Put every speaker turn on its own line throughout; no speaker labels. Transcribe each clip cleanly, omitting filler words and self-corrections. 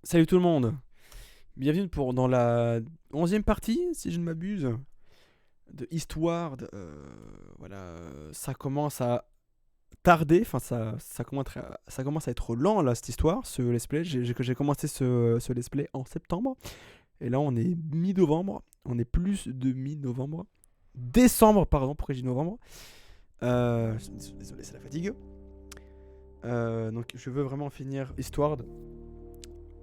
Salut tout le monde, bienvenue dans la 11e partie, si je ne m'abuse, de Eastward. Voilà, ça commence à tarder, enfin ça commence à être lent là cette histoire, ce let's play. J'ai commencé ce let's play en septembre, et là on est mi-novembre, on est plus de mi-novembre. Décembre, pardon, pourquoi j'ai dit novembre. Désolé, c'est la fatigue. Donc je veux vraiment finir Eastward.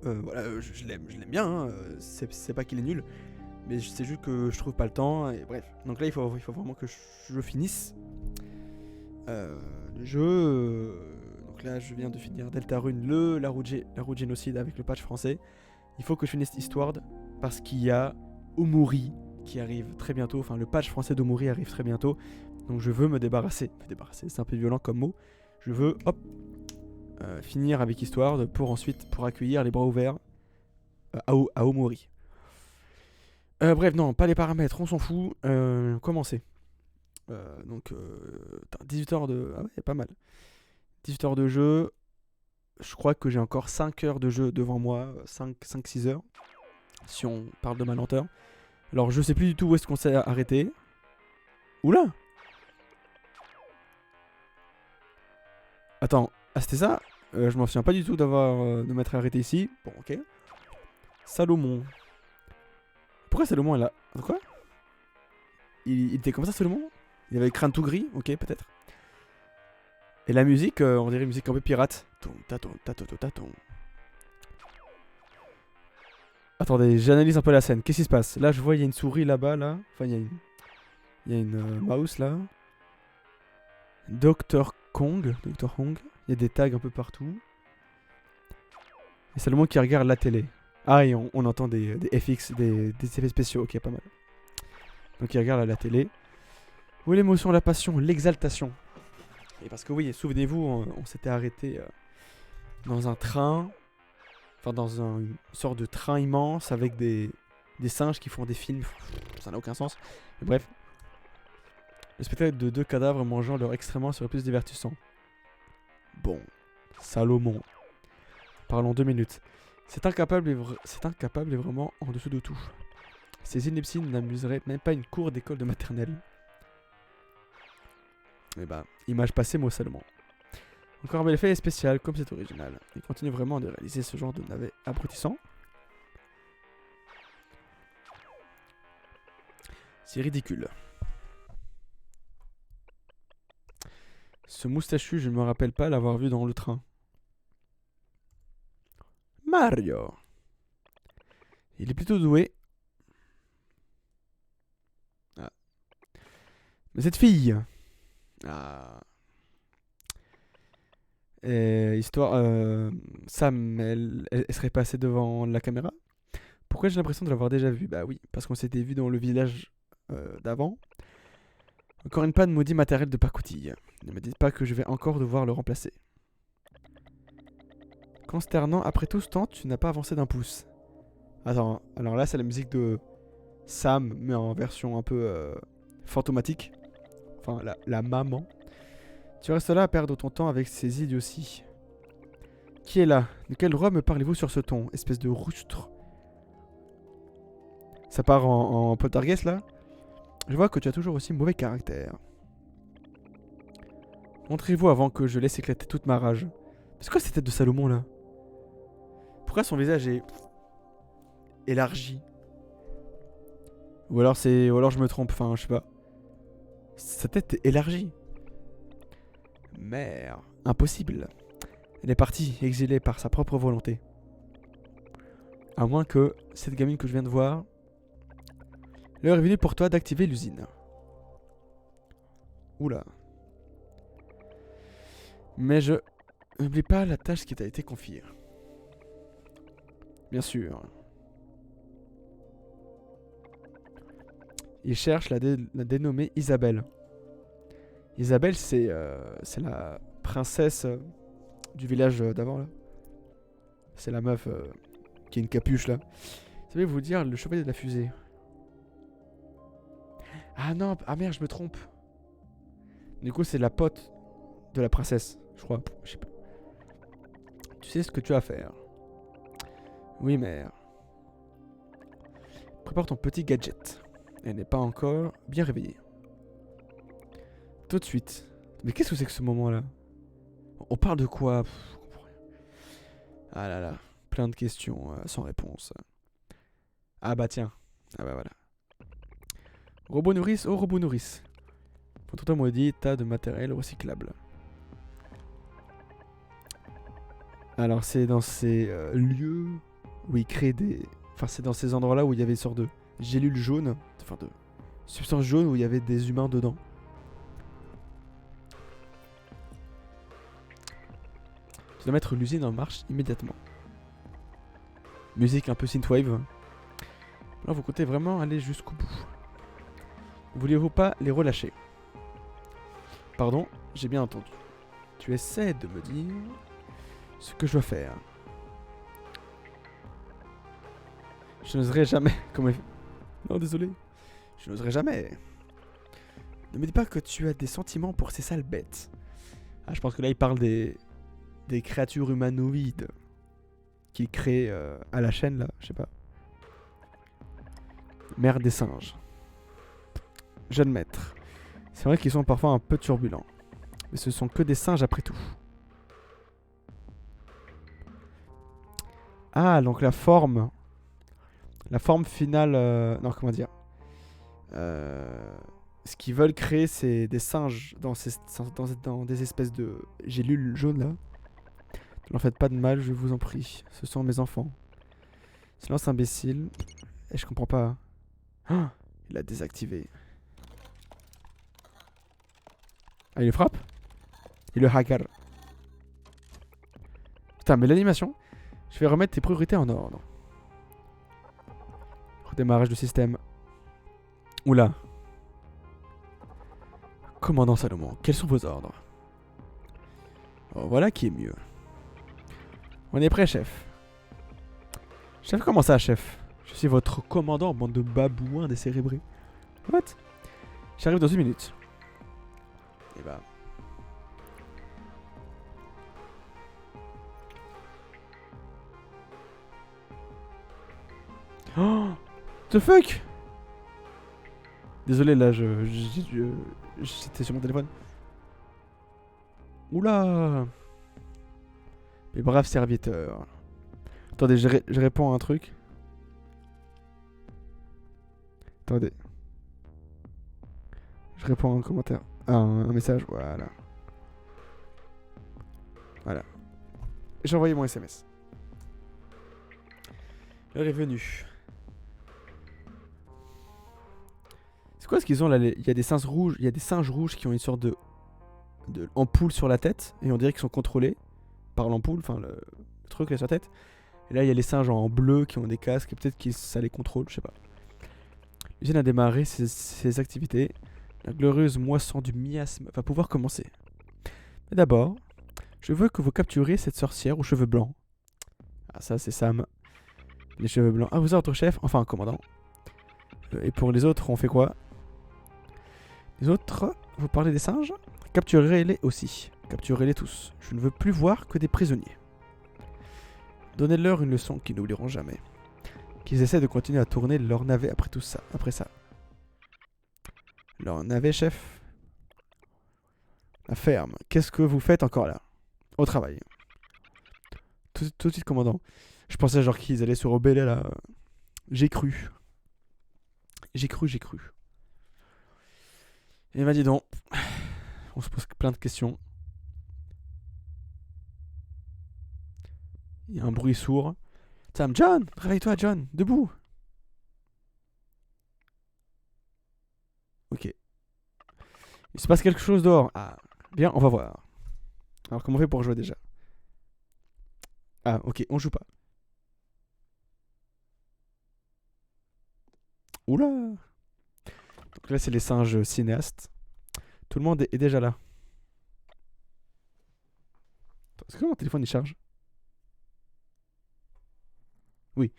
Voilà, je l'aime bien, hein, c'est pas qu'il est nul, mais c'est juste que je trouve pas le temps, et bref. Donc là, il faut vraiment que je finisse le jeu. Donc là, je viens de finir Deltarune, la route génocide avec le patch français. Il faut que je finisse Eastward, parce qu'il y a Omori qui arrive très bientôt, enfin le patch français d'Omori arrive très bientôt, donc je veux me débarrasser, c'est un peu violent comme mot, je veux, hop, finir avec Eastward pour accueillir les bras ouverts à Omori. Bref, non, pas les paramètres, on s'en fout. Commencer. 18 heures de. Ah ouais, pas mal. 18 heures de jeu. Je crois que j'ai encore 5 heures de jeu devant moi. 5-6 heures. Si on parle de ma lenteur. Alors, je sais plus du tout où est-ce qu'on s'est arrêté. Oula. Attends, ah, c'était ça. Je m'en souviens pas du tout de m'être arrêté ici. Bon, ok. Salomon. Pourquoi Salomon est là? Attends, quoi? Il était comme ça, Salomon? Il avait le crâne tout gris? Ok, peut-être. Et la musique, on dirait une musique un peu pirate. Attendez, j'analyse un peu la scène. Qu'est-ce qui se passe? Là, je vois, il y a une souris là-bas, là. Enfin, il y a une mouse là. Dr. Kong. Dr. Kong. Il y a des tags un peu partout. Et c'est le monde qui regarde la télé. Ah, et on entend des FX, des effets spéciaux. Ok, pas mal. Donc, il regarde la télé. Où est l'émotion, la passion, l'exaltation? Et parce que oui, souvenez-vous, on s'était arrêté dans un train. Enfin, dans une sorte de train immense avec des singes qui font des films. Ça n'a aucun sens. Mais bref. Le spectacle de deux cadavres mangeant leur excrément serait plus divertissant. Bon. Salomon. Parlons 2 minutes. C'est incapable et vraiment en dessous de tout. Ces inepties n'amuseraient même pas une cour d'école de maternelle. Et bah, image passée, mot Salomon. Encore un bel effet spécial, comme c'est original. Il continue vraiment de réaliser ce genre de navet abrutissant. C'est ridicule. Ce moustachu, je ne me rappelle pas l'avoir vu dans le train. Mario. Il est plutôt doué. Ah. Mais cette fille. Ah. Histoire. Sam, elle serait passée devant la caméra. Pourquoi j'ai l'impression de l'avoir déjà vue? Bah oui, parce qu'on s'était vu dans le village d'avant. Encore une panne maudit matériel de pacotille. Ne me dites pas que je vais encore devoir le remplacer. Consternant, après tout ce temps, tu n'as pas avancé d'un pouce. Attends, alors là c'est la musique de Sam, mais en version un peu fantomatique. Enfin, la maman. Tu restes là à perdre ton temps avec ces idioties. Qui est là? De quel roi me parlez-vous sur ce ton? Espèce de roustre. Ça part en poltergeist là? Je vois que tu as toujours aussi mauvais caractère. Montrez-vous avant que je laisse éclater toute ma rage. C'est quoi cette tête de Salomon là? Pourquoi son visage est élargi? Ou alors je me trompe, enfin je sais pas. Sa tête est élargie. Merde. Impossible. Elle est partie, exilée par sa propre volonté. À moins que cette gamine que je viens de voir... L'heure est venue pour toi d'activer l'usine. Oula. Mais je... N'oublie pas la tâche qui t'a été confiée. Bien sûr. Il cherche la dénommée Isabelle. Isabelle, c'est la princesse du village d'avant, là. C'est la meuf qui a une capuche, là. Savez-vous dire le chevalier de la fusée? Ah non, ah merde, je me trompe. Du coup, c'est la pote de la princesse, je crois. Je sais pas. Tu sais ce que tu as à faire. Oui, mère. Prépare ton petit gadget. Elle n'est pas encore bien réveillée. Tout de suite. Mais qu'est-ce que c'est que ce moment-là? On parle de quoi? Je comprends rien. Ah là là. Plein de questions sans réponse. Ah bah tiens. Ah bah voilà. Robot nourrice, oh robot nourrice. Pour toi maudit, tas de matériel recyclable. Alors c'est dans ces lieux où ils créent des... Enfin c'est dans ces endroits là où il y avait une sorte de gélules jaunes. Enfin de substances jaunes où il y avait des humains dedans. Tu dois mettre l'usine en marche immédiatement. Musique un peu synthwave. Là vous comptez vraiment aller jusqu'au bout. Voulez-vous pas les relâcher? Pardon, j'ai bien entendu. Tu essaies de me dire ce que je dois faire. Je n'oserais jamais... Comment... Non, désolé. Je n'oserais jamais. Ne me dis pas que tu as des sentiments pour ces sales bêtes. Ah, je pense que là, il parle des créatures humanoïdes qu'il crée à la chaîne, là. Je sais pas. Mère des singes. Jeune maître. C'est vrai qu'ils sont parfois un peu turbulents. Mais ce sont que des singes après tout. Ah, donc la forme... La forme finale... Non, comment dire ce qu'ils veulent créer, c'est des singes dans des espèces de gélules jaunes là. Ne leur faites pas de mal, je vous en prie. Ce sont mes enfants. Silence imbécile. Et je comprends pas. Ah, il a désactivé. Ah, il le frappe? Il le hacker. Putain, mais l'animation. Je vais remettre tes priorités en ordre. Redémarrage du système. Oula. Commandant Salomon, quels sont vos ordres? Oh, voilà qui est mieux. On est prêt, chef. Chef, comment ça, chef? Je suis votre commandant, bande de babouins décérébrés. What? J'arrive dans 1 minute. Et bah... Oh! The fuck? Désolé, là, j'étais sur mon téléphone. Oula! Mes braves serviteurs. Attendez, je réponds à un truc. Attendez. Je réponds à un commentaire. À un message, voilà. Voilà. J'ai envoyé mon SMS. L'heure est venue. C'est quoi ce qu'ils ont là? Il y a des singes rouges. Il y a des singes rouges qui ont une sorte de ampoule sur la tête. Et on dirait qu'ils sont contrôlés par l'ampoule. Enfin, le truc là sur la tête. Et là, il y a les singes en bleu qui ont des casques. Et peut-être que ça les contrôle, je sais pas. L'usine a démarré ses activités. La glorieuse moisson du miasme va pouvoir commencer. Mais d'abord, je veux que vous capturez cette sorcière aux cheveux blancs. Ah, ça, c'est Sam. Les cheveux blancs. Ah, vous êtes votre chef? Enfin, commandant. Et pour les autres, on fait quoi? Les autres, vous parlez des singes? Capturez-les aussi. Capturez-les tous. Je ne veux plus voir que des prisonniers. Donnez-leur une leçon qu'ils n'oublieront jamais. Qu'ils essaient de continuer à tourner leur navet après tout ça. Après ça. Leur navet, chef. La ferme. Qu'est-ce que vous faites encore là? Au travail. Tout de suite, commandant. Je pensais genre qu'ils allaient se rebeller là. J'ai cru. J'ai cru. Et bah dis donc. On se pose plein de questions. Il y a un bruit sourd. Sam, John, réveille-toi, John, debout. Ok. Il se passe quelque chose dehors. Ah, bien, on va voir. Alors, comment on fait pour jouer déjà? Ah, ok, on joue pas. Oula. Donc là, c'est les singes cinéastes. Tout le monde est déjà là. Est-ce que mon téléphone il charge? Oui.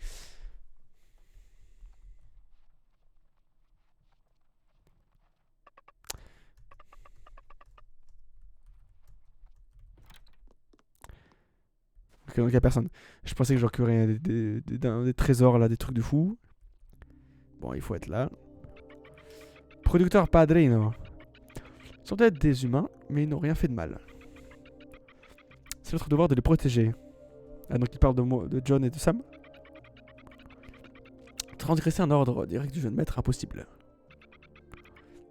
Ok, donc il y a personne. Je pensais que genre qu'il y aurait des trésors là, des trucs de fou. Bon, il faut être là. Producteur Padrino. Ils sont peut-être des humains, mais ils n'ont rien fait de mal. C'est notre devoir de les protéger. Ah, donc il parle de John et de Sam. Transgresser un ordre direct du jeune maître, impossible.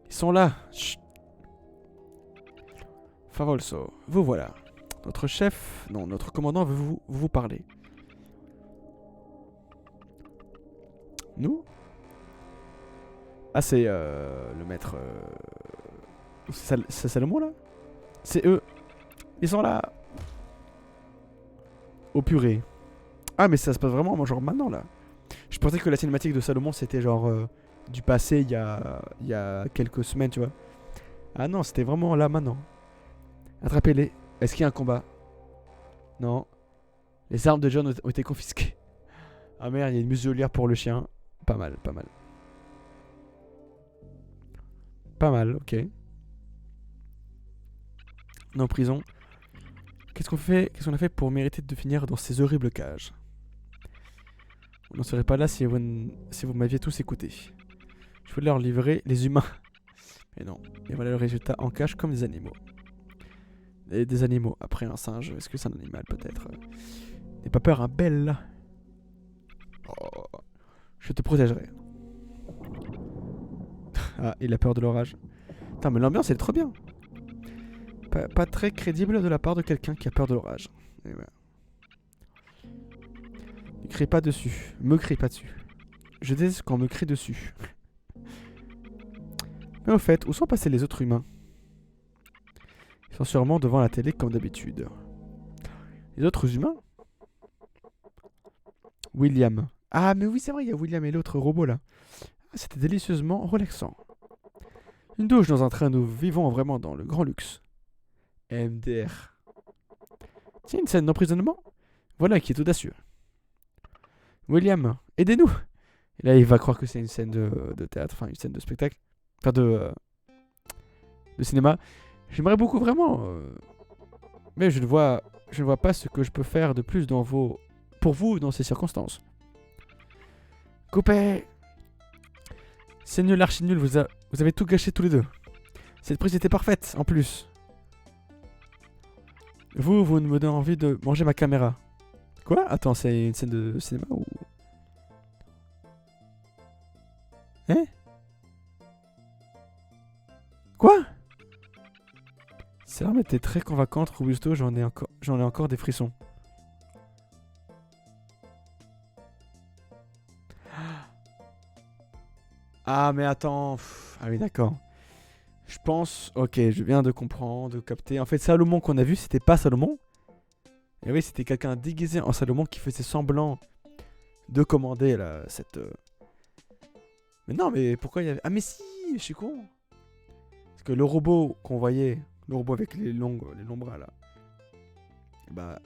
Ils sont là. Chut. Favolso, vous voilà. Notre chef, non, notre commandant veut vous parler. Nous? Ah, c'est le maître... C'est Salomon, là? C'est eux. Ils sont là. Au purée. Ah, mais ça se passe vraiment genre maintenant, là. Je pensais que la cinématique de Salomon, c'était genre du passé, il y a quelques semaines, tu vois. Ah non, c'était vraiment là, maintenant. Attrapez-les. Est-ce qu'il y a un combat? Non. Les armes de John ont été confisquées. Ah merde, il y a une muselière pour le chien. Pas mal, pas mal. Pas mal, ok. Non, prison. Qu'est-ce qu'on a fait pour mériter de finir dans ces horribles cages? Vous n'en serez pas là si vous m'aviez tous écouté. Je voulais leur livrer les humains. Mais non. Et voilà le résultat en cage comme des animaux. Et des animaux. Après un singe, est-ce que c'est un animal peut-être? N'aie pas peur, un bel. Oh, je te protégerai. Ah, il a peur de l'orage. Putain, mais l'ambiance elle est trop bien. Pas très crédible de la part de quelqu'un qui a peur de l'orage. Et voilà. Ne crie pas dessus. Me crie pas dessus. Je déteste quand on me crie dessus. Mais au fait, où sont passés les autres humains? Ils sont sûrement devant la télé comme d'habitude. Les autres humains? William. Ah mais oui c'est vrai, il y a William et l'autre robot là. C'était délicieusement relaxant. Une douche dans un train, nous vivons vraiment dans le grand luxe. MDR. Tiens, une scène d'emprisonnement? Voilà qui est audacieux. William, aidez-nous! Et là, il va croire que c'est une scène de théâtre, enfin une scène de spectacle. Enfin de cinéma. J'aimerais beaucoup vraiment. Mais je ne vois pas ce que je peux faire de plus pour vous dans ces circonstances. Coupez! C'est nul, archi nul, vous avez tout gâché tous les deux. Cette prise était parfaite, en plus. Vous me donnez envie de manger ma caméra. Quoi? Attends, c'est une scène de cinéma ou... Hein? Quoi? Cette arme était très convaincante, Robusto, j'en ai encore des frissons. Ah mais attends, ah oui d'accord. Je pense, ok, je viens de comprendre, de capter. En fait, Salomon qu'on a vu, c'était pas Salomon. Et oui, c'était quelqu'un déguisé en Salomon qui faisait semblant de commander là, cette... Mais non, mais pourquoi il y avait... Ah mais si, je suis con. Parce que le robot qu'on voyait, le robot avec les longs bras là, bah,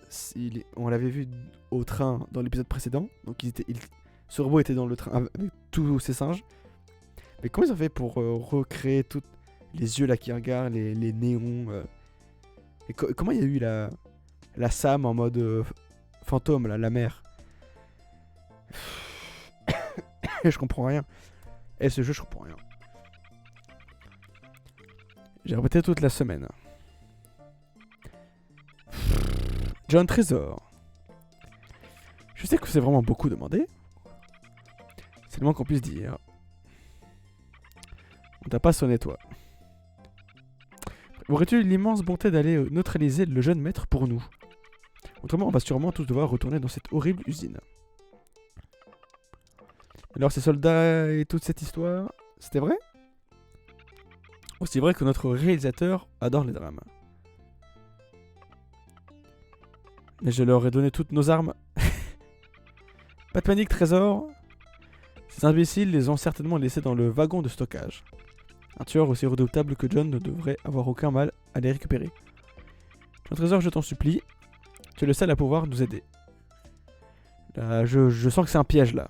on l'avait vu au train dans l'épisode précédent. Donc ce robot était dans le train avec tous ses singes. Mais comment ils ont fait pour recréer toutes les yeux là qui regardent, les néons et comment il y a eu la Sam en mode fantôme, là, la mère? Je comprends rien. Et ce jeu, je comprends rien. J'ai répété toute la semaine. John Trésor. Je sais que c'est vraiment beaucoup demandé. C'est le moins qu'on puisse dire. On t'a pas sonné, toi. Aurais-tu l'immense bonté d'aller neutraliser le jeune maître pour nous? Autrement, on va sûrement tous devoir retourner dans cette horrible usine. Alors, ces soldats et toute cette histoire, c'était vrai? Aussi vrai que notre réalisateur adore les drames. Mais je leur ai donné toutes nos armes. Pas de panique, Trésor. Ces imbéciles les ont certainement laissés dans le wagon de stockage. Un tueur aussi redoutable que John ne devrait avoir aucun mal à les récupérer. John Trésor, je t'en supplie. Tu es le seul à pouvoir nous aider. Là, je sens que c'est un piège, là.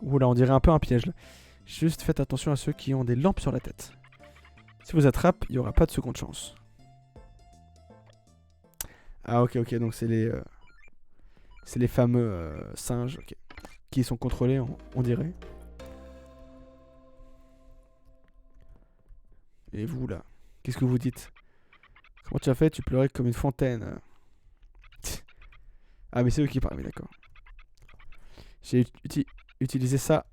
Oula, on dirait un peu un piège, là. Juste faites attention à ceux qui ont des lampes sur la tête. Si vous attrapent, il n'y aura pas de seconde chance. Ah ok ok, donc c'est les fameux singes ok, qui sont contrôlés on dirait. Et vous là, qu'est-ce que vous dites? Comment tu as fait? Tu pleurais comme une fontaine. Ah mais c'est eux qui parlent, mais d'accord. J'ai utilisé ça.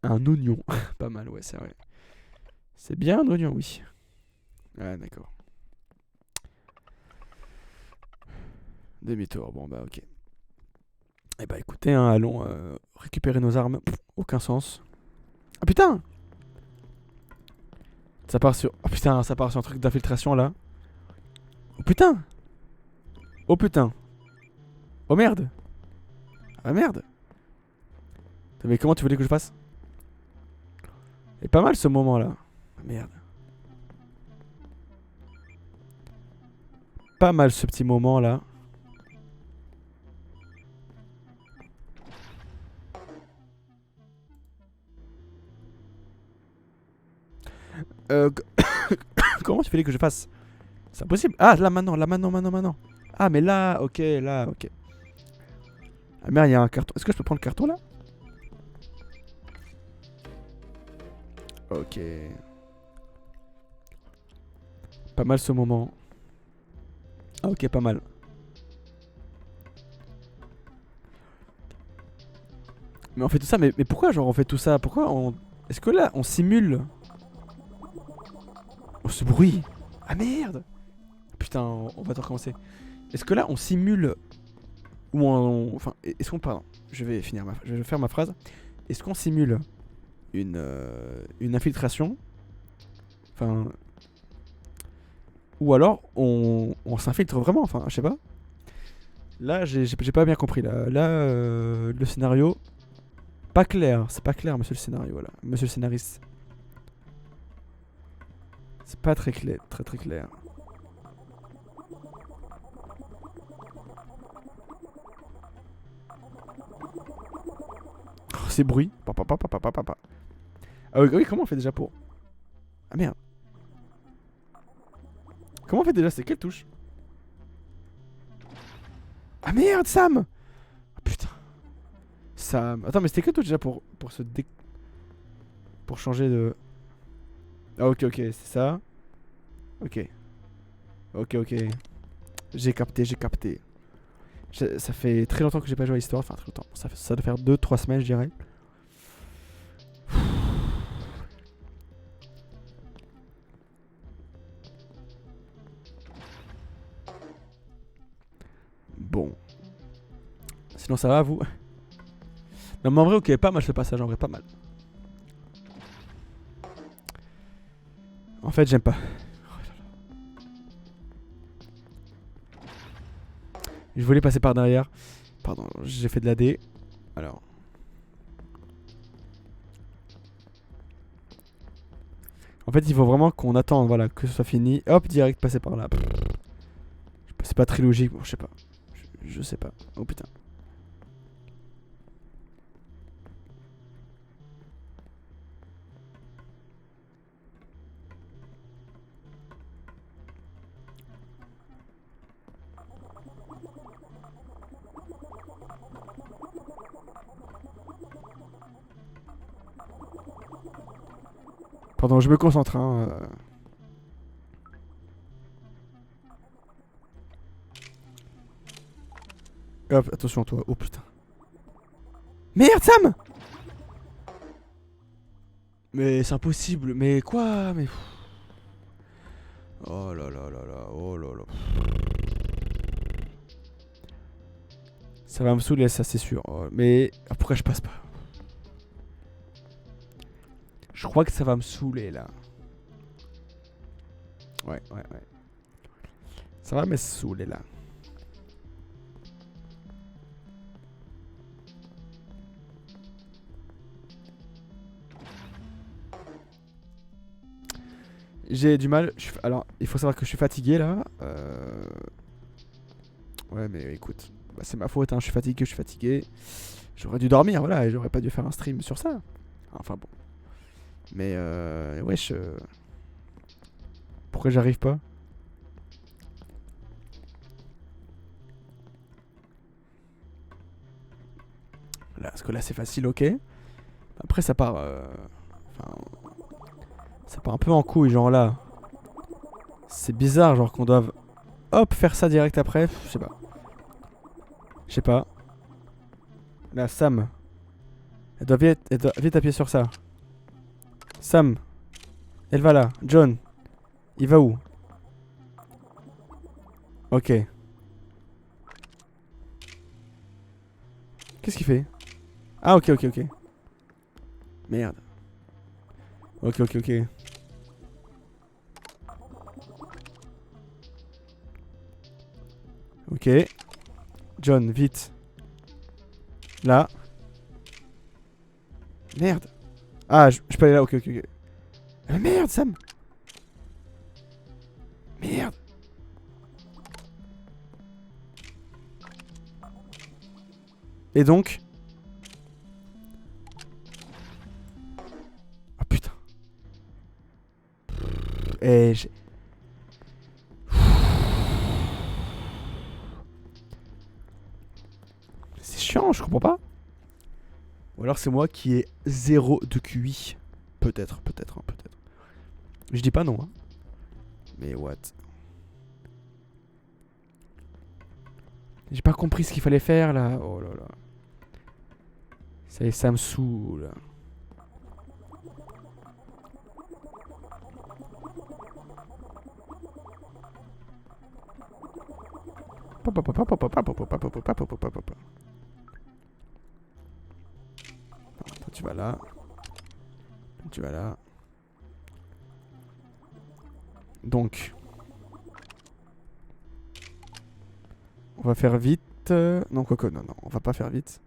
Un oignon. Pas mal, ouais, c'est vrai. C'est bien un oignon, oui. Ah d'accord. Demi-tour, bon bah ok. Eh bah écoutez, hein, allons récupérer nos armes. Pff, aucun sens. Ah putain! Ça part sur... Oh putain, ça part sur un truc d'infiltration là. Oh putain! Oh putain! Oh merde! Ah merde! Mais comment tu voulais que je fasse? C'est pas mal ce moment là. Ah, merde. Pas mal ce petit moment là. Euh... Comment tu voulais que je fasse? C'est impossible. Ah là maintenant, maintenant. Ah mais là, ok, là, ok. Ah merde, il y a un carton. Est-ce que je peux prendre le carton là? Ok. Pas mal ce moment. Ah ok, pas mal. Mais on fait tout ça, mais pourquoi genre on fait tout ça? Pourquoi on... Est-ce que là on simule? Oh ce bruit! Ah merde! Putain, on va tout recommencer. Est-ce que là on simule ou enfin, est-ce qu'on... Pardon, je vais finir je vais faire ma phrase. Est-ce qu'on simule une infiltration? Enfin... Ou alors on s'infiltre vraiment, enfin je sais pas. Là j'ai pas bien compris là. Là le scénario... Pas clair, c'est pas clair monsieur le scénario là. Monsieur le scénariste. C'est pas très clair, très clair. Oh, ces bruits. Ah oui, oui, comment on fait déjà pour... Ah merde. Comment on fait déjà? C'est quelle touche? Ah merde, Sam! Ah putain. Sam. Attends, mais c'était quelle touche déjà pour se dé... Pour changer de... Ah ok, ok, c'est ça. Ok. Ok, ok. J'ai capté, j'ai capté. Ça fait très longtemps que j'ai pas joué à l'histoire. Enfin, très longtemps. Ça doit faire 2-3 semaines, je dirais. Bon. Sinon, ça va, vous? Non, mais en vrai, ok, pas mal ce passage, en vrai, pas mal. En fait, j'aime pas. Je voulais passer par derrière. Pardon, j'ai fait de la D. Alors. En fait, il faut vraiment qu'on attende, voilà, que ce soit fini. Hop, direct, passer par là. C'est pas très logique, bon, je sais pas. Je sais pas. Oh putain. Pardon, je me concentre, hein. Hop, attention à toi. Oh putain. Merde, Sam! Mais c'est impossible. Mais quoi? Mais... Oh là là là là. Oh là là. Ça va me saouler, ça, c'est sûr. Oh, mais pourquoi je passe pas? Je crois que ça va me saouler, là. Ouais. Ça va me saouler, là. J'ai du mal. Alors, il faut savoir que je suis fatigué là. Ouais, mais écoute, bah, c'est ma faute. Hein. Je suis fatigué. J'aurais dû dormir, voilà. Et j'aurais pas dû faire un stream sur ça. Enfin bon. Mais wesh. Pourquoi j'arrive pas? Voilà, parce que là c'est facile, ok. Après ça part... Enfin... Ça part un peu en couille, genre là. C'est bizarre, genre qu'on doive... Hop, faire ça direct après. Je sais pas. Je sais pas. Là, Sam. Elle doit vite appuyer sur ça. Sam. Elle va là. John. Il va où? Ok. Qu'est-ce qu'il fait? Ah, ok, ok, ok. Merde. Ok, ok, ok. Ok. John, vite. Là. Merde. Ah, je peux aller là, ok, ok, ok. Ah, merde, Sam. Merde. Et donc... Oh putain. Et j'ai... C'est chiant, je comprends pas. Ou alors c'est moi qui ai 0 de QI. Peut-être, peut-être, hein, peut-être. Je dis pas non, hein. Mais what? J'ai pas compris ce qu'il fallait faire là. Oh là là. Ça me saoule. Toi tu vas là. Tu vas là. Donc. On va faire vite. Non, quoi que, non, non, on va pas faire vite.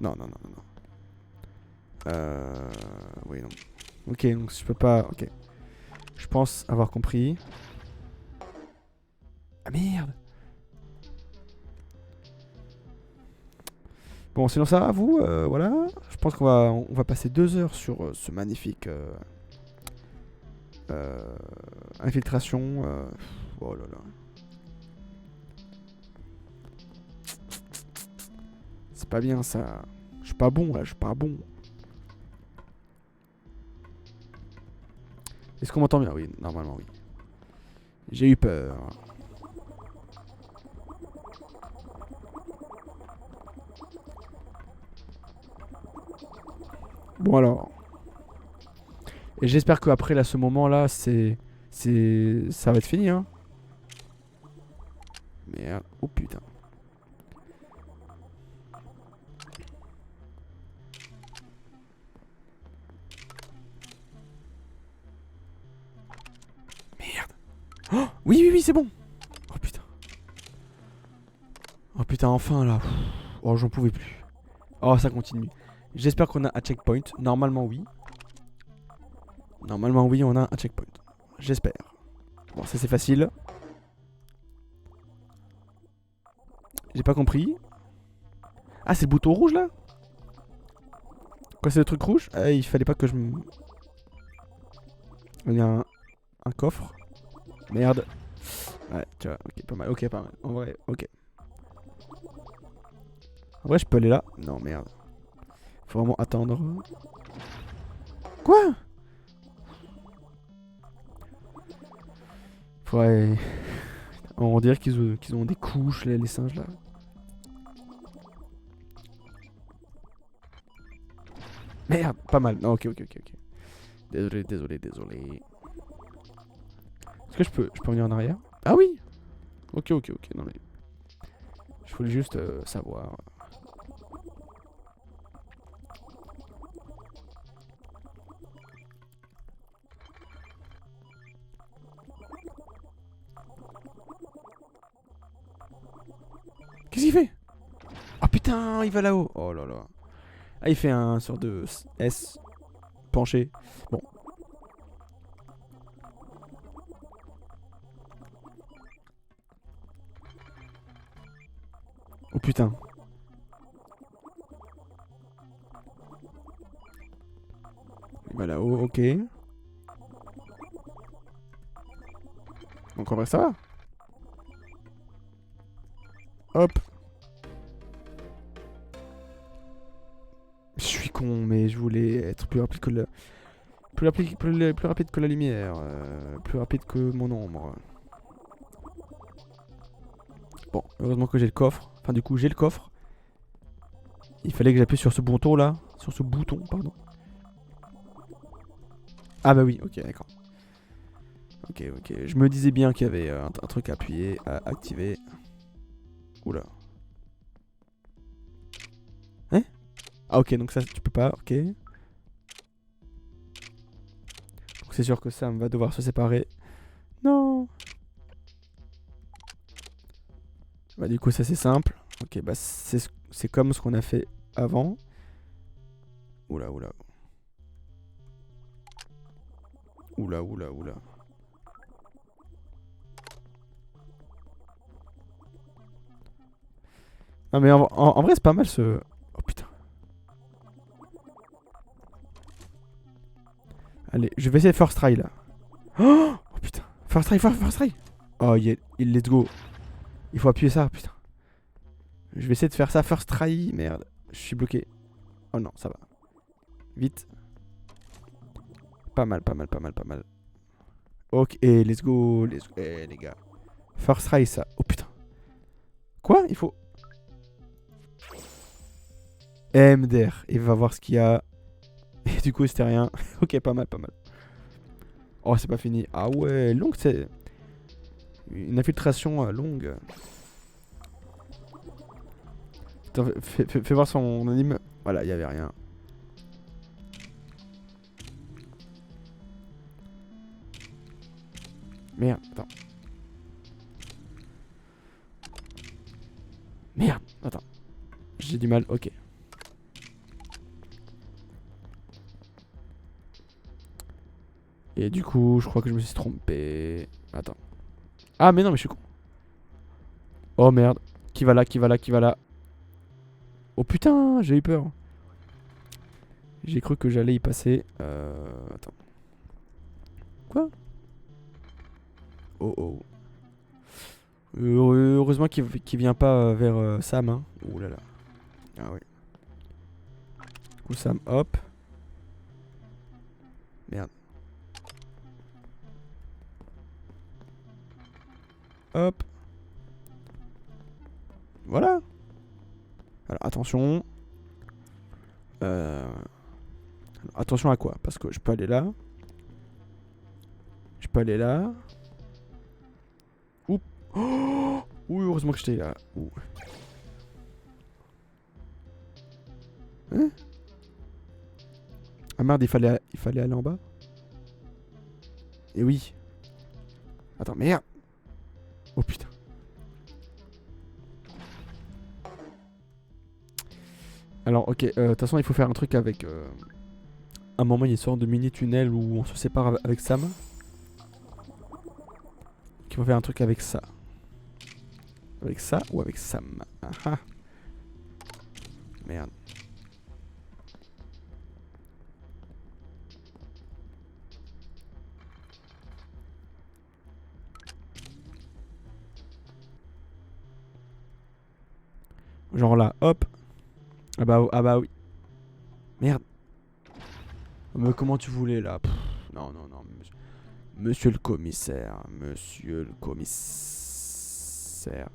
Non, non, non, non, non. Oui, non. Ok, donc je peux pas. Ok. Je pense avoir compris. Ah merde! Bon, sinon ça va, vous, voilà. Je pense on va passer 2 heures sur ce magnifique infiltration. Oh là là. C'est pas bien ça. Je suis pas bon là, je suis pas bon. Est-ce qu'on m'entend bien? Oui, normalement oui. J'ai eu peur. Bon alors. Et j'espère qu'après là, ce moment-là, ça va être fini, hein. Merde. Oh putain. Merde. Oh oui, oui, oui, c'est bon. Oh putain. Oh putain, enfin là. Oh, j'en pouvais plus. Oh, ça continue. J'espère qu'on a un checkpoint. Normalement, oui. Normalement, oui, on a un checkpoint. J'espère. Bon, ça c'est facile. J'ai pas compris. Ah, c'est le bouton rouge là? Quoi, c'est le truc rouge? Ah, il fallait pas que je me... Il y a un coffre. Merde. Ouais, tu vois, ok, pas mal. Ok, pas mal. En vrai, ok. En vrai, je peux aller là. Non, merde. Faut vraiment attendre. Quoi? Faudrait... On dirait qu'ils ont des couches, les singes là. Merde, pas mal. Non, ok, ok, ok, ok. Désolé, désolé, désolé. Est-ce que je peux venir en arrière? Ah oui. Ok, ok, ok. Non mais... Je voulais juste savoir. Qu'est-ce qu'il fait? Oh putain, il va là-haut. Oh là là. Ah, il fait un sort de S penché. Bon. Oh putain. Il va là-haut, ok. Donc en vrai, ça va. Hop. con, mais je voulais être plus rapide que le... plus rapide que la lumière. Plus rapide que mon ombre. Bon, heureusement que j'ai le coffre. Enfin, du coup, j'ai le coffre. Il fallait que j'appuie sur ce bouton là. Sur ce bouton, pardon. Ah bah oui, ok, d'accord. Ok, ok. Je me disais bien qu'il y avait un truc à appuyer, à activer. Oula. Hein? Ah ok, donc ça tu peux pas, ok. Donc c'est sûr que Sam va devoir se séparer. Non. Bah du coup ça c'est simple. Ok, bah c'est comme ce qu'on a fait avant. Oula, oula. Oula, oula, oula. Non mais en vrai c'est pas mal ce... Oh putain. Allez, je vais essayer first try là. Oh putain. First try, first try. Oh let's go. Il faut appuyer ça, putain. Je vais essayer de faire ça first try. Merde, je suis bloqué. Oh non, ça va. Vite. Pas mal, pas mal, pas mal, pas mal. Ok, let's go. Let's go. Les gars. First try ça. Oh putain. Quoi? Il faut... MDR. Il va voir ce qu'il y a. Et du coup, c'était rien. Ok, pas mal, pas mal. Oh, c'est pas fini. Ah ouais, longue, c'est... Une infiltration longue. Attends, fais voir son anime. Voilà, il y avait rien. Merde, attends. Merde, attends. J'ai du mal, ok. Et du coup, je crois que je me suis trompé. Attends. Ah, mais non, mais je suis con. Oh merde. Qui va là, qui va là, qui va là. Oh putain, j'ai eu peur. J'ai cru que j'allais y passer. Attends. Quoi? Oh oh. Heureusement qu'il vient pas vers Sam. Hein. Ouh là là. Ah oui. Du coup, Sam, hop. Merde. Hop. Voilà. Alors, attention. Alors, attention à quoi? Parce que je peux aller là. Je peux aller là. Oups. Oh oui, heureusement que j'étais là. Ouh. Hein? Ah merde, il fallait aller en bas. Et oui. Attends, merde. Oh putain. Alors, ok, de toute façon, il faut faire un truc avec... un moment, il y a une sorte de mini-tunnel où on se sépare avec Sam. Il faut faire un truc avec ça. Avec ça ou avec Sam? Ah ah. Merde. Genre là, hop. Ah bah oui. Merde. Mais comment tu voulais là? Pff, non, non, non. Monsieur le commissaire. Monsieur le commissaire.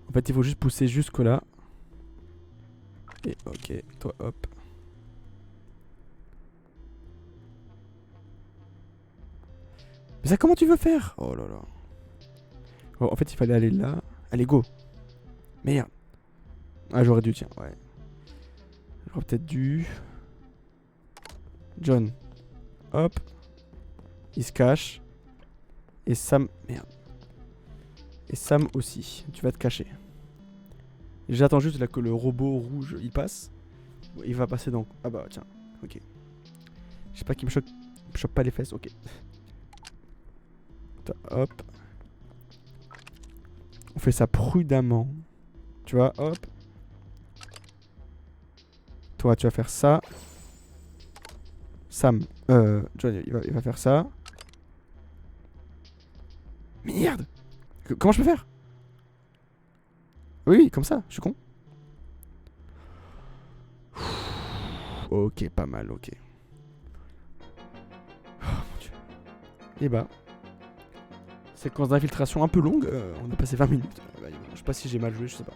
En fait, il faut juste pousser jusque là. Et ok, toi hop. Mais ça, comment tu veux faire? Oh là là. Oh, en fait, il fallait aller là. Allez, go. Merde. Ah, j'aurais dû, tiens, ouais. J'aurais peut-être dû... John. Hop. Il se cache. Et Sam... Merde. Et Sam aussi. Tu vas te cacher. J'attends juste là que le robot rouge, il passe. Il va passer donc... Ah bah, tiens. Ok. Je sais pas qu'il me chope pas les fesses. Ok. Hop. On fait ça prudemment. Tu vois, hop. Toi, tu vas faire ça. Sam, John, il va faire ça. Merde! Comment je peux faire? Oui, comme ça, je suis con. Ok, pas mal, ok. Oh mon dieu. Et bah. Séquence d'infiltration un peu longue, on a passé 20 minutes. Bah, je sais pas si j'ai mal joué, je sais pas.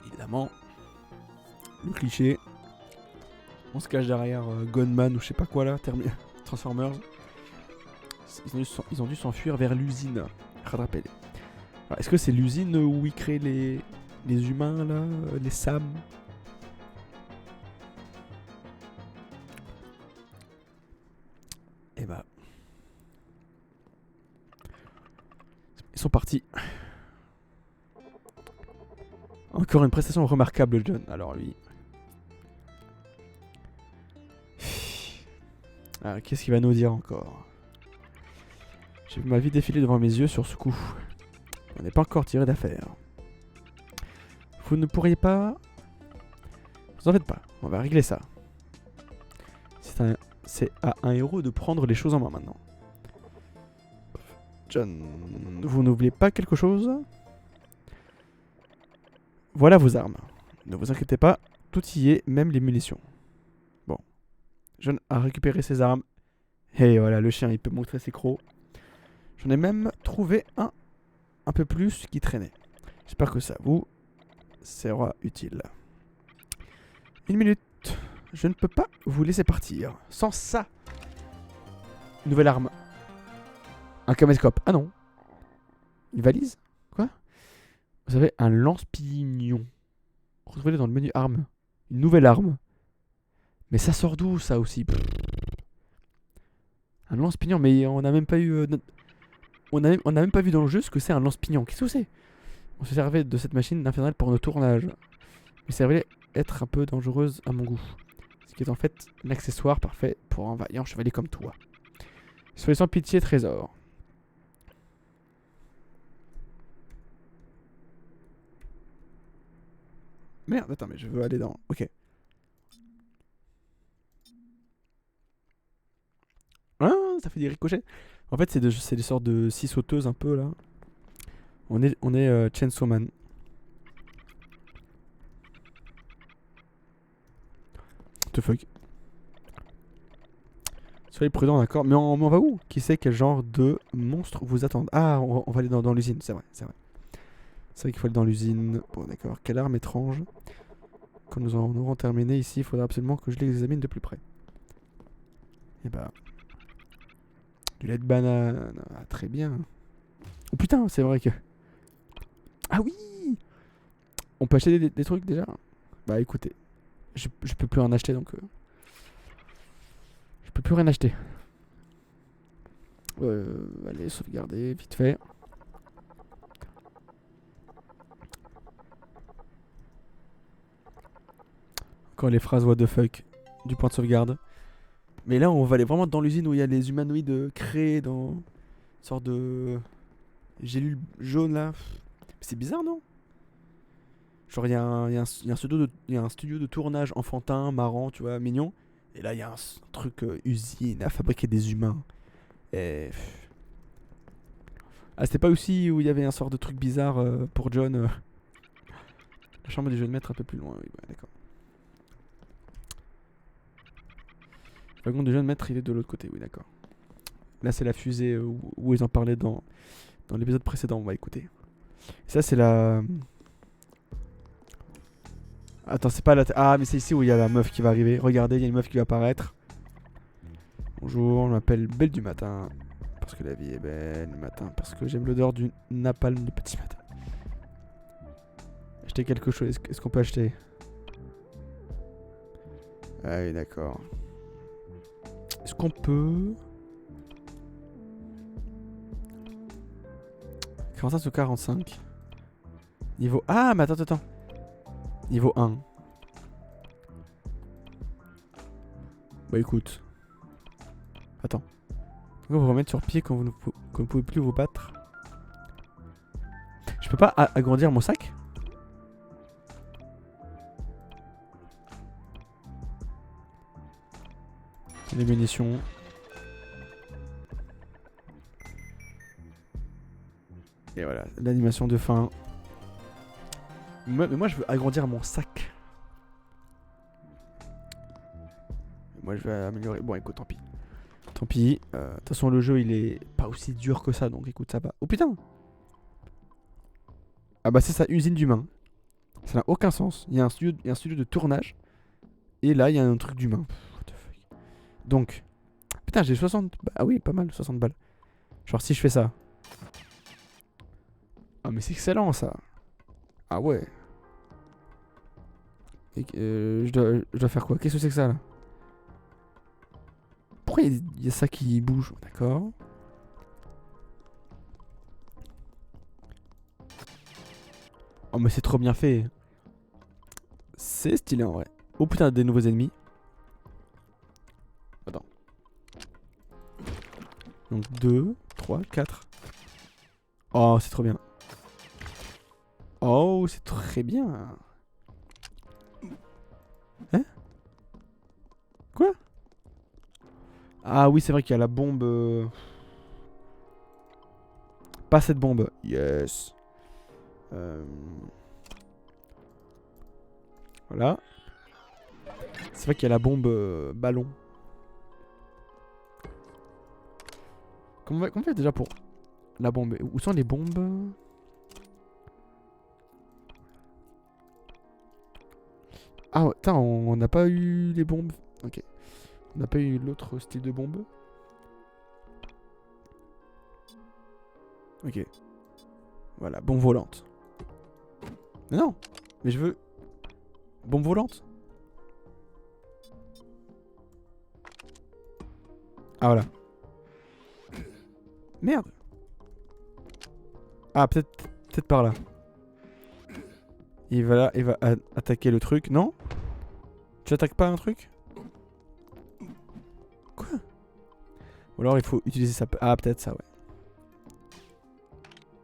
Évidemment, le cliché. On se cache derrière Gunman ou je sais pas quoi là, Transformers. Ils ont dû s'enfuir vers l'usine. Rattrapez-les. Est-ce que c'est l'usine où ils créent les humains là, les SAM? Et bah. Ils sont partis. Encore une prestation remarquable, John. Alors lui. Ah, qu'est-ce qu'il va nous dire encore? J'ai vu ma vie défiler devant mes yeux sur ce coup. On n'est pas encore tiré d'affaire. Vous ne pourriez pas... Vous en faites pas, on va régler ça. C'est à un héros de prendre les choses en main maintenant. John, vous n'oubliez pas quelque chose? Voilà vos armes. Ne vous inquiétez pas, tout y est, même les munitions. Bon. John a récupéré ses armes. Et voilà, le chien, il peut montrer ses crocs. J'en ai même trouvé un peu plus qui traînait. J'espère que ça vous sera utile. 1 minute. Je ne peux pas vous laisser partir. Sans ça. Nouvelle arme. Un caméscope. Ah non. Une valise? Quoi? Vous avez un lance-pignon. Retrouvez-le dans le menu armes. Une nouvelle arme. Mais ça sort d'où ça aussi? Un lance-pignon, mais on n'a même pas eu... on n'a même pas vu dans le jeu ce que c'est un lance-pignon. Qu'est-ce que c'est? On se servait de cette machine infernale pour nos tournages. Mais ça semblait être un peu dangereuse à mon goût. Ce qui est en fait l'accessoire parfait pour un vaillant chevalier comme toi. Soyez sans pitié, trésor. Merde, attends, mais je veux aller dans... Ok. Ah, ça fait des ricochets. En fait, c'est des sortes de scie sauteuses un peu, là. On est Chainsaw Man. What the fuck. Soyez prudent, d'accord. Mais on va où? Qui sait quel genre de monstre vous attendent? Ah, on va aller dans l'usine, c'est vrai, c'est vrai. C'est vrai qu'il faut aller dans l'usine. Bon, d'accord. Quelle arme étrange. Quand nous en aurons terminé ici, il faudra absolument que je l'examine de plus près. Et bah... Du lait de banane. Ah, très bien. Oh putain, c'est vrai que... Ah oui! On peut acheter des trucs déjà? Bah écoutez, je peux plus en acheter donc... je peux plus rien acheter. Allez, sauvegarder, vite fait. Encore les phrases what the fuck du point de sauvegarde. Mais là, on va aller vraiment dans l'usine où il y a les humanoïdes créés dans une sorte de gélule jaune là. C'est bizarre, non? Genre, il y a un studio de tournage enfantin, marrant, tu vois, mignon. Et là, il y a un truc usine à fabriquer des humains. Et... Ah, c'était pas aussi où il y avait un sort de truc bizarre pour John La chambre du jeune maître un peu plus loin, oui, ouais, d'accord. Le wagon du jeune maître, il est de l'autre côté, oui, d'accord. Là, c'est la fusée où ils en parlaient dans l'épisode précédent, on va écouter. Et ça, c'est la... Attends, c'est pas la... Ah, mais c'est ici où il y a la meuf qui va arriver. Regardez, il y a une meuf qui va apparaître. Bonjour, je m'appelle Belle du matin. Parce que la vie est belle le matin. Parce que j'aime l'odeur du napalm du petit matin. Acheter quelque chose. Est-ce qu'on peut acheter? Ah oui, d'accord. Est-ce qu'on peut... 45 ou 45. Niveau... Ah, mais attends. Niveau 1. Bah écoute. Attends. Pourquoi vous remettre sur pied quand vous ne pouvez plus vous battre? peux pas agrandir mon sac? Les munitions. Et voilà, l'animation de fin. Mais moi je veux agrandir mon sac. Moi je vais améliorer. Bon écoute, tant pis. Tant pis. De toute façon le jeu il est pas aussi dur que ça, donc écoute ça va. Oh putain. Ah bah c'est ça, usine d'humains. Ça n'a aucun sens. Il y a un studio de tournage. Et là il y a un truc d'humain. What the fuck. Donc. Putain j'ai 60. Ah oui pas mal, 60 balles. Genre si je fais ça. Ah mais c'est excellent ça. Ah ouais. Et, je dois faire quoi? Qu'est-ce que c'est que ça là? Pourquoi il y a ça qui bouge? D'accord. Oh mais c'est trop bien fait. C'est stylé en vrai. Oh putain, des nouveaux ennemis. Attends. Donc 2, 3, 4. Oh c'est trop bien. Oh c'est très bien. Hein? Quoi? Ah oui c'est vrai qu'il y a la bombe. Pas cette bombe. Yes. Voilà. C'est vrai qu'il y a la bombe ballon. Comment on fait déjà pour la bombe? Où sont les bombes? Ah ouais, putain, on n'a pas eu les bombes. Ok. On n'a pas eu l'autre style de bombe. Ok. Voilà, bombe volante. Mais non, mais je veux... Bombe volante. Ah voilà. Merde. Ah peut-être par là. Il va là, il va attaquer le truc. Non? Tu attaques pas un truc? Quoi? Ou alors il faut utiliser ça. Ah peut-être ça ouais.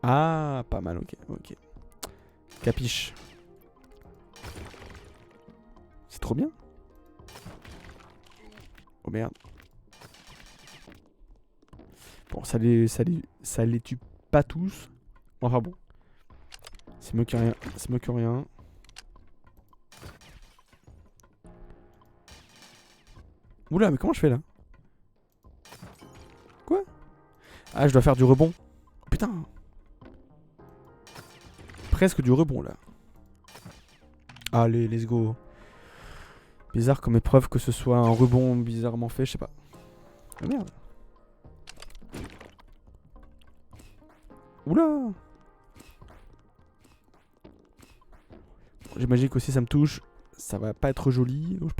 Ah pas mal, ok, ok. Capiche. C'est trop bien. Oh merde. Bon ça les tue pas tous. Enfin bon. C'est mieux que rien. C'est mieux que rien. Oula mais comment je fais là? Quoi? Ah je dois faire du rebond. Oh, putain. Presque du rebond là. Allez let's go. Bizarre comme épreuve que ce soit un rebond bizarrement fait, je sais pas. Ah merde. Oula. J'imagine qu'aussi ça me touche. Ça va pas être joli. Donc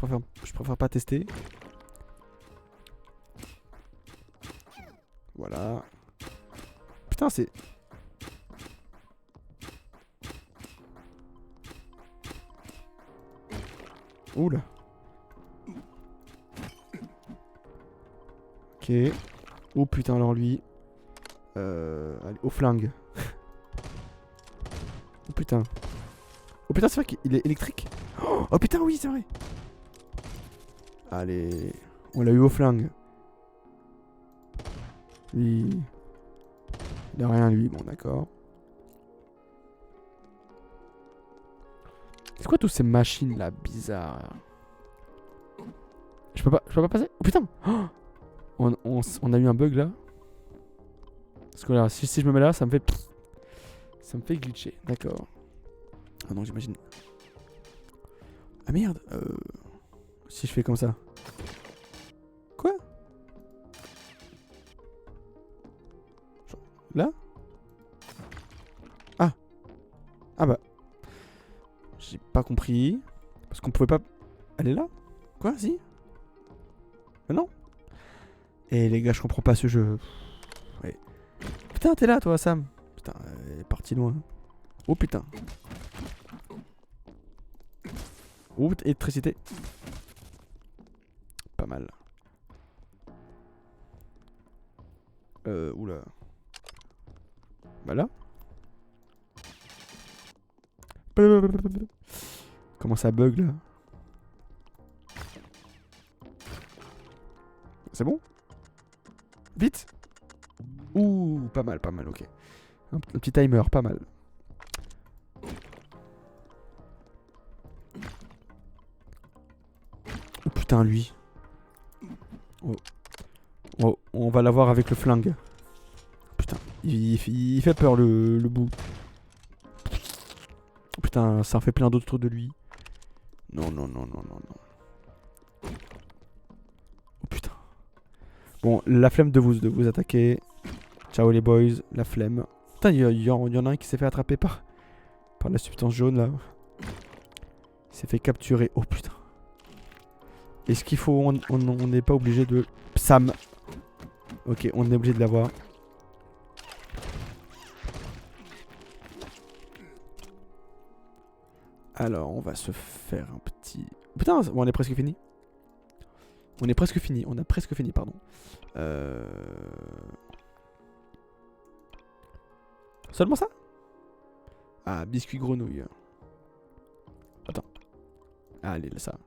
je préfère pas tester. Voilà. Putain c'est... Oula. Ok. Oh putain alors lui. Allez, au flingue. Oh putain. Oh putain c'est vrai qu'il est électrique. Oh putain oui c'est vrai. Allez. On l'a eu au flingue. Lui. Il a rien lui, bon d'accord. C'est quoi toutes ces machines là bizarres? Je peux pas passer. Oh putain. On a eu un bug là. Parce que là, si je me mets là, ça me fait... Ça me fait glitcher, d'accord. Ah non, j'imagine... Ah merde Si je fais comme ça... Quoi? Genre, là? Ah. Ah bah... J'ai pas compris... Parce qu'on pouvait pas... aller là? Quoi? Si? Mais non. Et les gars, je comprends pas ce jeu. Ouais. Putain, t'es là toi, Sam. Putain, elle est partie loin. Oh putain. Oh, électricité. Pas mal. Oula. Bah là. Comment ça bug là? C'est bon? Vite! Ouh, pas mal, ok. Un petit timer, pas mal. Oh putain, lui. Oh. Oh, on va l'avoir avec le flingue. Putain, il fait peur le bout. Oh, putain, ça en fait plein d'autres autour de lui. Non. Oh putain. Bon, la flemme de vous attaquer. Ciao les boys, la flemme. Putain, il y en a un qui s'est fait attraper par la substance jaune là. Il s'est fait capturer. Oh putain. Est-ce qu'il faut... On n'est pas obligé de... Sam. Ok, on est obligé de l'avoir. Alors, on va se faire un petit... Putain, bon, on est presque fini. On a presque fini, pardon. Seulement ça? Ah, biscuit grenouille. Attends. Allez, ça.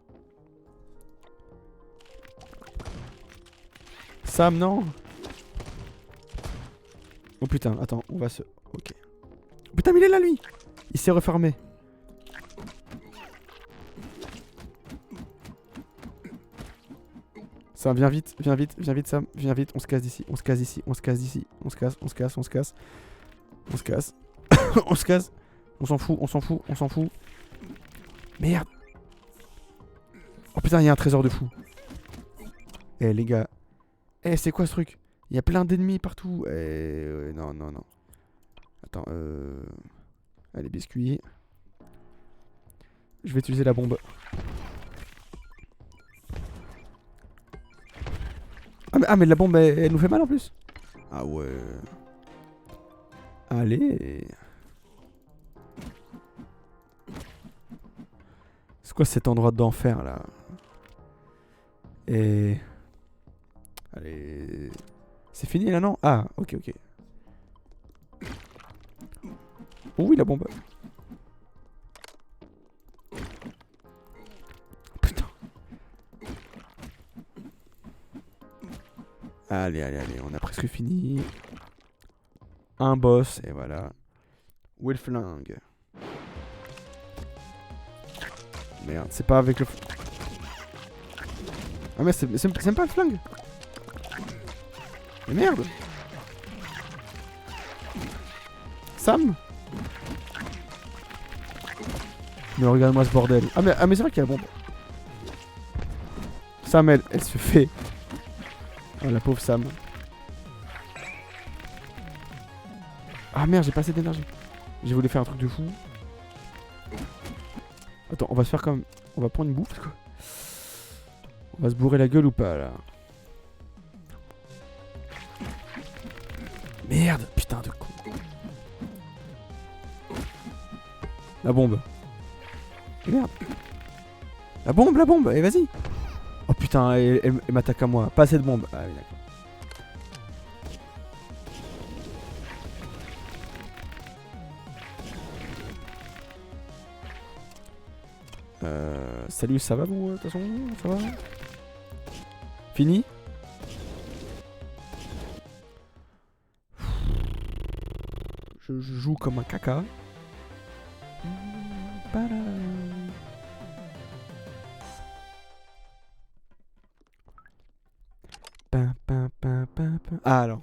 Sam, non. Oh putain, attends, on va se... Ok. Putain, mais il est là, lui. Il s'est refermé. Sam, viens vite, Sam. Viens vite, on se casse d'ici, on se casse. On s'en fout. Merde. Oh putain, il y a un trésor de fou. Eh les gars. Eh, c'est quoi ce truc? Il y a plein d'ennemis partout. Non. Attends, allez, biscuits. Je vais utiliser la bombe. Ah mais la bombe, elle nous fait mal en plus. Ah ouais. Allez. C'est quoi cet endroit d'enfer là? Et... Allez... C'est fini là, non? Ah, ok. Oh oui, la bombe. Putain. Allez, on a presque fini. Un boss, et voilà. Où est le flingue? Merde, c'est pas avec le... Ah mais c'est même pas le flingue. Mais merde. Sam. Mais regarde-moi ce bordel. Ah mais c'est vrai qu'il y a la bombe. Sam, elle se fait... Oh la pauvre Sam. Ah merde, j'ai pas assez d'énergie. J'ai voulu faire un truc de fou. Attends, on va se faire comme... On va prendre une bouffe quoi. On va se bourrer la gueule ou pas là? Merde, putain de con. La bombe. Merde. La bombe, et vas-y. Oh putain, elle m'attaque à moi. Pas assez de bombe. Ah oui, d'accord. Salut, ça va vous, de toute façon? Ça va? Fini? Je joue comme un caca. Ah alors.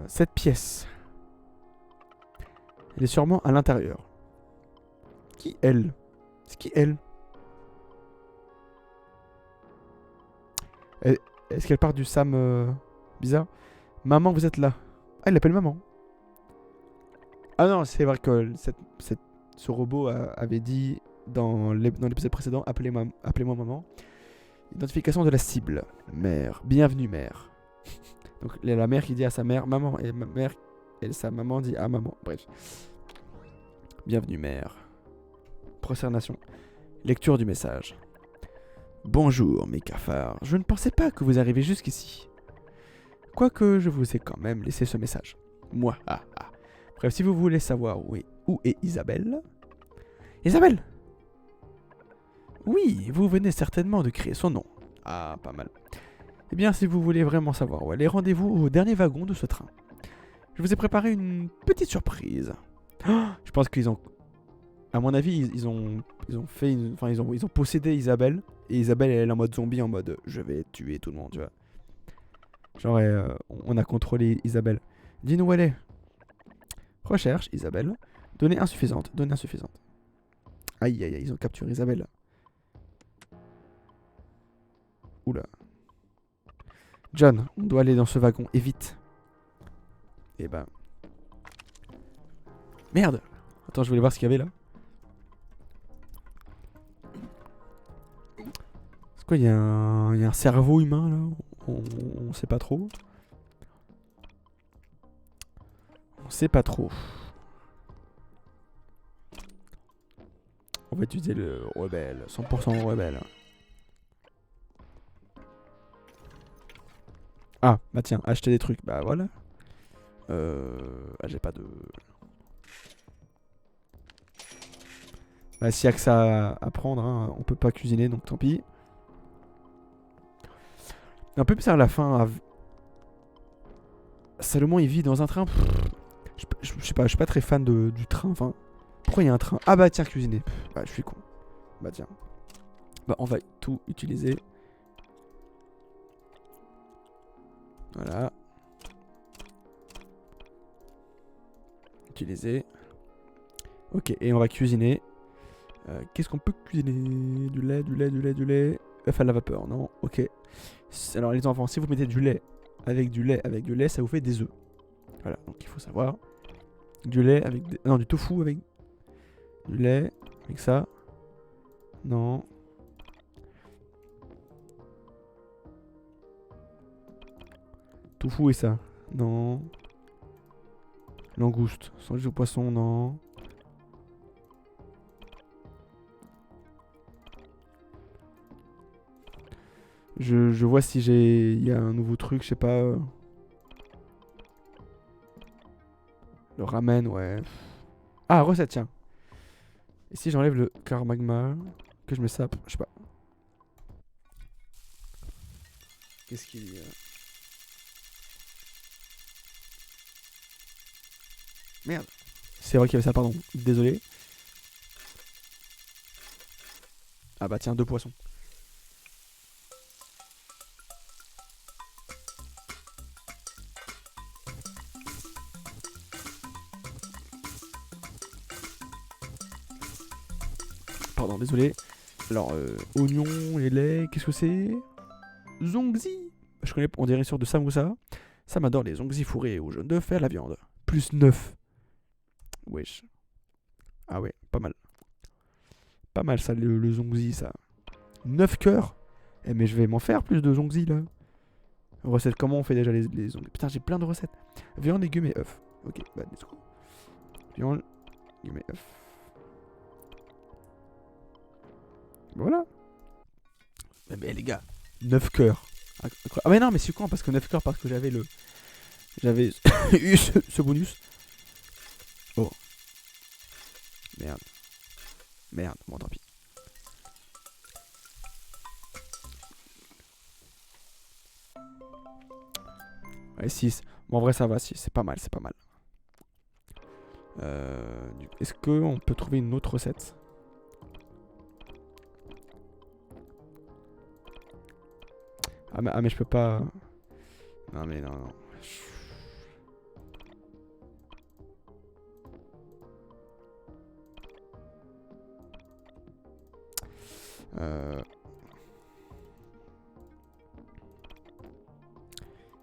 Cette pièce. Elle est sûrement à l'intérieur. Qui elle? C'est qui elle? Est-ce qu'elle part du Sam bizarre? Maman, vous êtes là. Ah, il l'appelle maman. Ah non, c'est vrai que ce robot avait dit dans l'épisode précédent, appelez-moi maman. Identification de la cible. Mère. Bienvenue mère. Donc la mère qui dit à sa mère maman, et ma mère et sa maman dit à maman. Bref. Bienvenue mère. Prosternation. Lecture du message. Bonjour mes cafards. Je ne pensais pas que vous arriviez jusqu'ici. Quoique je vous ai quand même laissé ce message. Moi, Bref, si vous voulez savoir où est Isabelle... Isabelle! Oui, vous venez certainement de créer son nom. Ah, pas mal. Eh bien, si vous voulez vraiment savoir où elle est, rendez-vous au dernier wagon de ce train. Je vous ai préparé une petite surprise. Oh, je pense qu'ils ont... À mon avis, ils ont fait une... Enfin, ils ont possédé Isabelle. Et Isabelle, elle est en mode zombie, en mode je vais tuer tout le monde, tu vois. Genre, on a contrôlé Isabelle. Dis-nous où elle est. Recherche, Isabelle. Données insuffisantes, données insuffisantes. Aïe, aïe, aïe, ils ont capturé Isabelle. Oula. John, on doit aller dans ce wagon, et vite. Et ben... Merde. Attends, je voulais voir ce qu'il y avait là. C'est quoi, il y a un cerveau humain là? On sait pas trop. On sait pas trop. On va utiliser le rebelle. 100% rebelle. Ah, bah tiens, acheter des trucs. Bah voilà. Ah, j'ai pas de... Bah s'il y a que ça à prendre, hein, on peut pas cuisiner, donc tant pis. Un peu plus à la fin. Salomon, il vit dans un train. Je sais pas, je suis pas très fan du train. Enfin, pourquoi il y a un train? Ah bah tiens, cuisiner. Bah je suis con. Bah tiens. Bah on va tout utiliser. Voilà. Utiliser. Ok, et on va cuisiner. Qu'est-ce qu'on peut cuisiner? Du lait, du lait, du lait, du lait. Œuf à la vapeur, non? Ok. Alors les enfants, si vous mettez du lait, avec du lait, ça vous fait des œufs. Voilà, donc il faut savoir. Du lait avec... Non, du tofu avec... Du lait, avec ça. Non. Tofu et ça. Non. Langouste. Sandwich au poisson, non. Je vois si j'ai... Il y a un nouveau truc, je sais pas. Le ramen, ouais. Ah, recette, tiens. Et si j'enlève le carmagma, que je me sape, je sais pas. Qu'est-ce qu'il y a? Merde. C'est vrai qu'il y avait ça, pardon. Désolé. Ah bah tiens, 2 poissons. Pardon, désolé. Alors, oignon et lait, qu'est-ce que c'est? Zongzi. Je connais, on dirait sur de samoussa. Ça m'adore les zongzi fourrés au jaune d'œuf et à la viande. Plus 9. Wesh. Ah ouais, pas mal. Pas mal ça, le zongzi, ça. 9 cœurs. Eh mais je vais m'en faire plus de zongzi, là. Recette, comment on fait déjà les zongzi? Putain, j'ai plein de recettes. Viande, légumes et œufs. Ok, bah, let's go. Viande, légumes et œufs. Voilà. Mais les gars, 9 cœurs. Ah mais non, mais c'est con parce que 9 cœurs parce que j'avais j'avais eu ce bonus. Oh. Merde. Merde, bon tant pis. Ouais, 6. Bon, en vrai, ça va, 6. C'est pas mal, c'est pas mal. Est-ce qu'on peut trouver une autre recette? Ah mais je peux pas... Non mais non, non.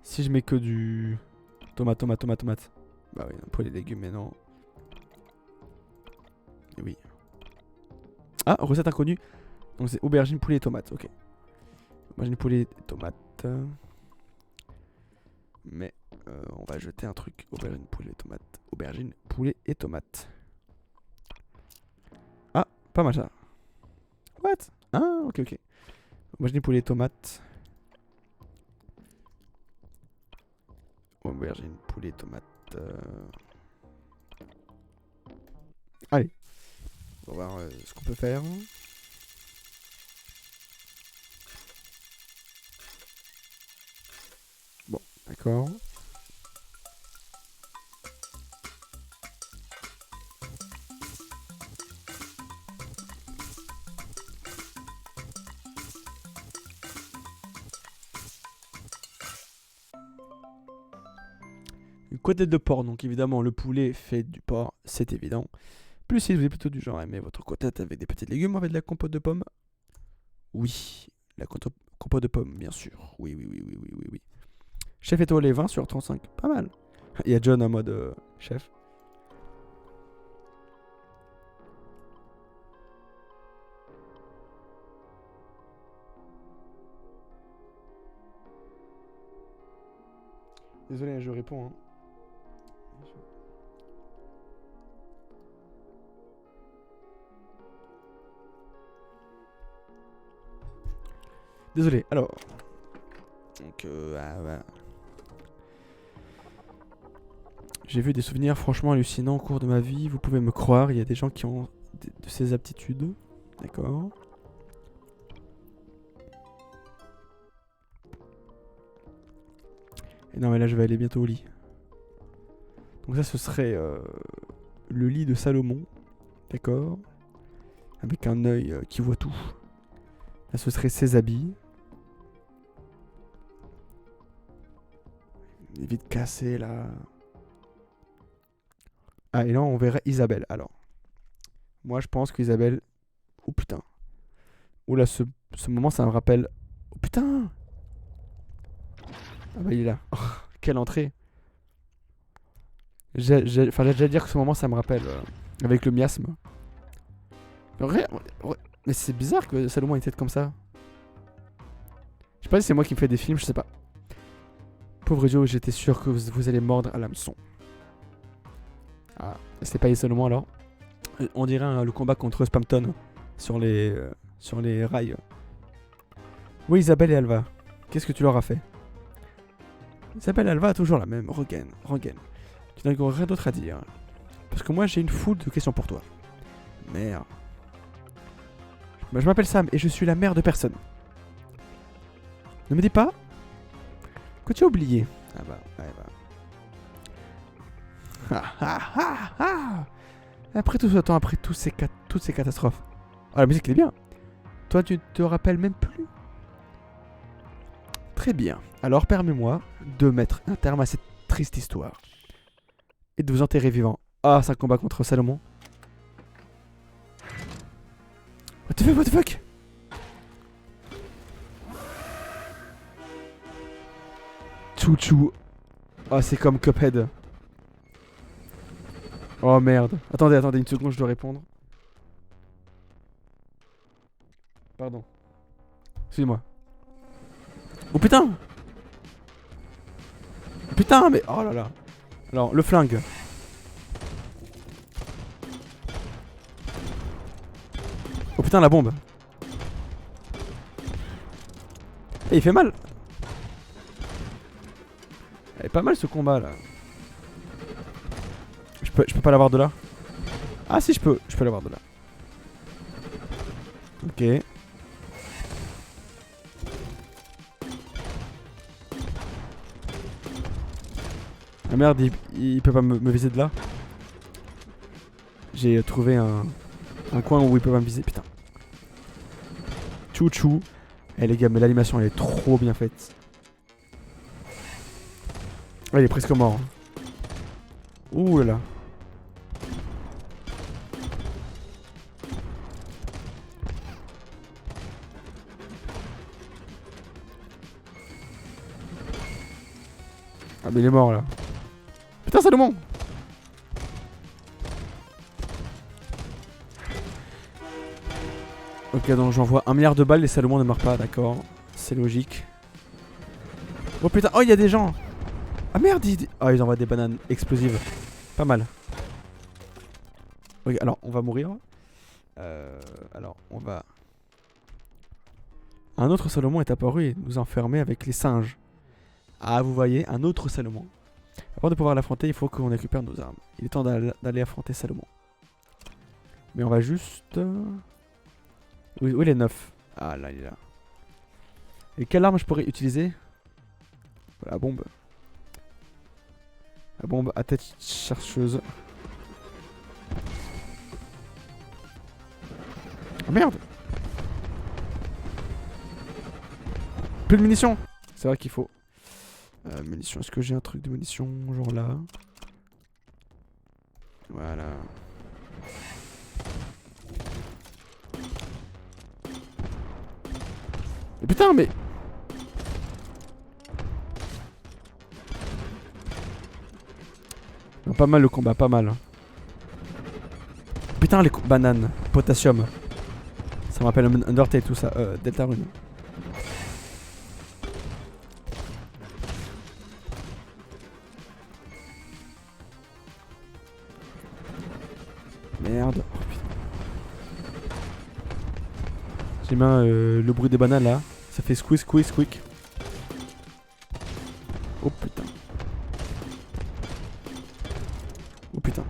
Si je mets que du... Tomate. Bah oui, pour les légumes, mais non. Et oui. Ah, recette inconnue. Donc c'est aubergine, poulet et tomate, ok. Aubergine, poulet et tomate. Mais on va jeter un truc. Aubergine, poulet et tomate. Aubergine, poulet et tomate. Ah, pas mal ça. What? Ah, ok. Aubergine, poulet et tomate. Aubergine, poulet, tomate. Allez. On va voir ce qu'on peut faire. Bon, d'accord. Une côtelette de porc, donc évidemment le poulet fait du porc, c'est évident. Plus si vous êtes plutôt du genre aimer votre côtelette avec des petits légumes, avec de la compote de pommes. Oui, la compote de pommes, bien sûr. Oui, oui, oui, oui, oui, oui, oui. Chef étoilé 20 sur 35, pas mal. Il y a John en mode chef. Désolé, je réponds. Hein. Désolé, alors. Donc, ouais. J'ai vu des souvenirs franchement hallucinants au cours de ma vie. Vous pouvez me croire, il y a des gens qui ont de ces aptitudes. D'accord. Et non, mais là, je vais aller bientôt au lit. Donc, ça, ce serait le lit de Salomon. D'accord. Avec un œil qui voit tout. Là, ce serait ses habits. Il est vite cassé, là. Ah, et là, on verrait Isabelle. Alors, moi, je pense qu'Isabelle... Oh, putain. Oula, ce moment, ça me rappelle... Oh, putain. Ah bah, il est là. Oh, quelle entrée. J'ai déjà dire que ce moment, ça me rappelle... avec le miasme. Mais c'est bizarre que Salomon ait une tête comme ça. Je sais pas si c'est moi qui me fais des films, je sais pas. Pauvre idiot, j'étais sûr que vous allez mordre à l'hameçon. Ah, c'est pas Salomon alors. On dirait le combat contre Spampton sur les rails. Oui, Isabelle et Alva. Qu'est-ce que tu leur as fait? Isabelle et Alva, toujours la même. Rengaine. Tu n'as rien d'autre à dire. Parce que moi, j'ai une foule de questions pour toi. Merde. Bah, je m'appelle Sam et je suis la mère de personne. Ne me dis pas que tu as oublié. Ah bah, ouais, bah. Après tout ce temps, après toutes ces catastrophes. Ah, la musique, elle est bien. Toi, tu te rappelles même plus. Très bien. Alors, permets-moi de mettre un terme à cette triste histoire. Et de vous enterrer vivant. Ah, c'est un combat contre Salomon. What the fuck? Chouchou. Oh, c'est comme Cuphead. Oh merde. Attendez une seconde, je dois répondre. Pardon. Excusez-moi. Oh putain! Putain, mais... Oh là là. Alors, le flingue. Oh putain, la bombe. Et il fait mal. Elle est pas mal ce combat là. Je peux pas l'avoir de là. Ah si, je peux l'avoir de là. Ok. Ah merde, il peut pas me viser de là. J'ai trouvé un coin où il peut pas me viser. Putain. Chouchou. Eh les gars, mais l'animation elle est trop bien faite. Ah, il est presque mort. Ouh là là. Ah mais il est mort là. Putain, Salomon! Ok, donc j'envoie 1 milliard de balles, les Salomon ne meurent pas, d'accord. C'est logique. Oh putain, oh il y a des gens! Ah merde, oh, ils envoient des bananes explosives. Pas mal. Ok, alors on va mourir. Alors on va... Un autre Salomon est apparu et nous enfermait avec les singes. Ah, vous voyez, un autre Salomon. Avant de pouvoir l'affronter, il faut qu'on récupère nos armes. Il est temps d'aller affronter Salomon. Mais on va juste... Où il est 9? Ah là, il est là. Et quelle arme je pourrais utiliser? La bombe. La bombe à tête chercheuse. Oh merde! Plus de munitions! C'est vrai qu'il faut. Munitions, est-ce que j'ai un truc de munitions? Genre là. Voilà. Mais putain, mais... Non, pas mal le combat, pas mal. Putain, les bananes. Potassium. Ça me rappelle Undertale tout ça. Deltarune. Merde. Oh, putain. J'ai mis le bruit des bananes là. Ça fait squeeze, squeeze, squeak. Oh putain. Oh putain.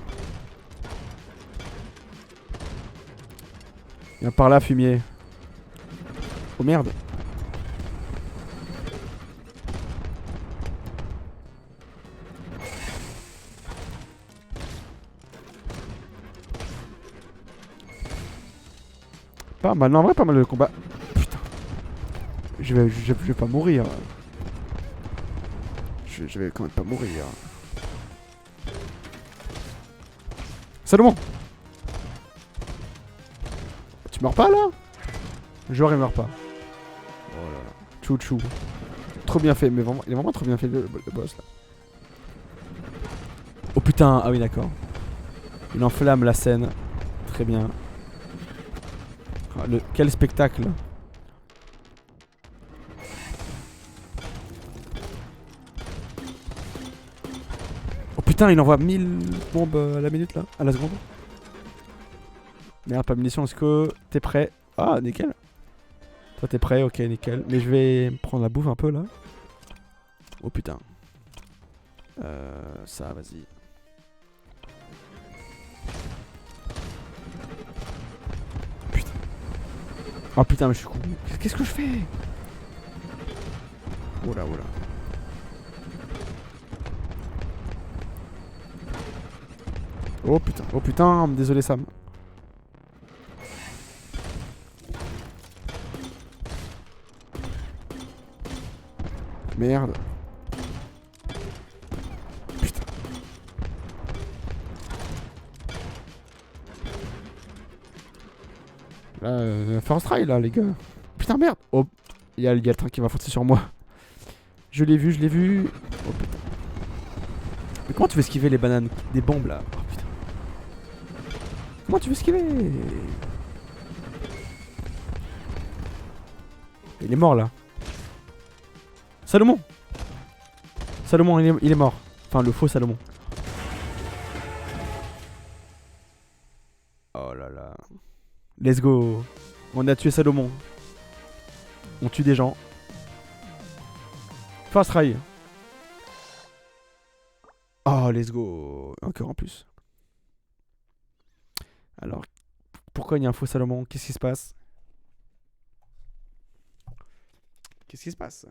Viens par là, fumier. Oh merde. Pas mal, non, en vrai, pas mal le combat. Putain. Je vais pas mourir. Je vais quand même pas mourir. Salomon! Tu meurs pas là? Le joueur il meurt pas. Oh là là. Chou chou. Trop bien fait, mais vraiment, il est vraiment trop bien fait le boss là. Oh putain, ah oui d'accord. Il enflamme la scène. Très bien. Ah, quel spectacle. Oh putain, il envoie 1000 bombes à la minute là, à la seconde. Merde, pas de munitions, est-ce que t'es prêt? Ah, nickel. Toi t'es prêt, ok, nickel. Mais je vais prendre la bouffe un peu là. Oh putain. Ça, vas-y. Putain. Oh putain, mais je suis con. Qu'est-ce que je fais? Oh là, oh là. Oh putain, désolé Sam. Merde. Putain. Là, first try là les gars. Putain merde. Oh, il y a le train qui va foncer sur moi. Je l'ai vu, je l'ai vu. Oh putain. Mais comment tu veux esquiver les bananes? Des bombes là. Oh putain. Comment tu veux esquiver? Il est mort là. Salomon! Salomon, il est mort. Enfin, le faux Salomon. Oh là là. Let's go. On a tué Salomon. On tue des gens. First try. Oh, let's go. Encore en plus. Alors, pourquoi il y a un faux Salomon? Qu'est-ce qui se passe? Qu'est-ce qui se passe?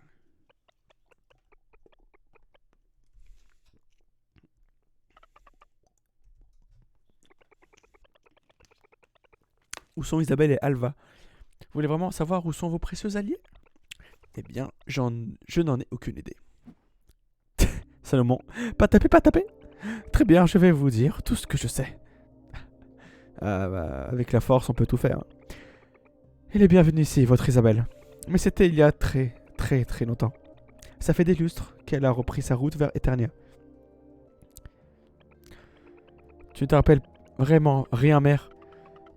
Où sont Isabelle et Alva? Vous voulez vraiment savoir où sont vos précieux alliés? Eh bien, je n'en ai aucune idée. Salomon, pas taper, pas taper. Très bien, je vais vous dire tout ce que je sais. Ah bah, avec la force, on peut tout faire. Elle est bienvenue ici, votre Isabelle. Mais c'était il y a très longtemps. Ça fait des lustres qu'elle a repris sa route vers Eternia. Tu ne te rappelles vraiment rien, mère?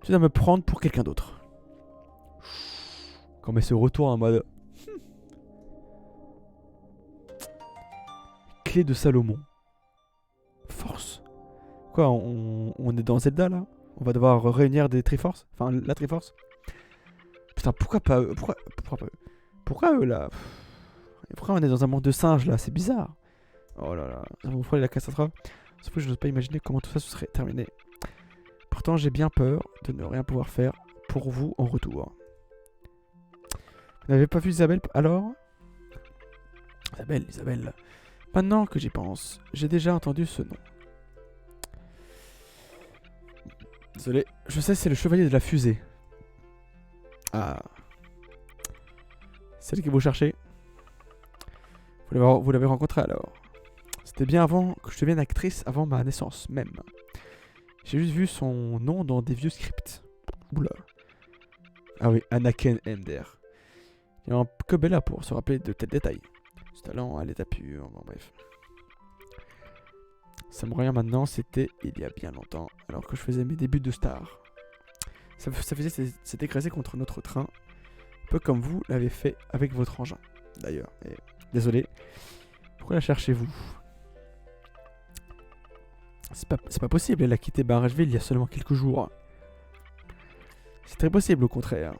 Tu dois me prendre pour quelqu'un d'autre. Quand elle se retourne en mode... Clé de Salomon. Force. Quoi, on est dans Zelda là? On va devoir réunir des Triforces? Enfin, la Triforce? Putain, pourquoi pas eux? Pourquoi eux là? Pourquoi on est dans un monde de singes là? C'est bizarre. Oh là là. Ça vous ferait la catastrophe. Sauf que je n'ose pas imaginer comment tout ça se serait terminé. Pourtant, j'ai bien peur de ne rien pouvoir faire pour vous en retour. Vous n'avez pas vu Isabelle alors? Isabelle. Maintenant que j'y pense, j'ai déjà entendu ce nom. Désolé, je sais, c'est le chevalier de la fusée. Ah. Celle que vous cherchez. Vous l'avez rencontrée alors. C'était bien avant que je devienne actrice, avant ma naissance même. J'ai juste vu son nom dans des vieux scripts. Oula. Ah oui, Anakin Ender. Il y a un que Bella pour se rappeler de tels détails. Ce talent à l'état pur, bon bref. Samouraï maintenant, c'était il y a bien longtemps, alors que je faisais mes débuts de star. C'était écrasé contre notre train, un peu comme vous l'avez fait avec votre engin, d'ailleurs. Désolé, pourquoi la cherchez-vous? C'est pas possible, elle a quitté Barrageville il y a seulement quelques jours. C'est très possible au contraire.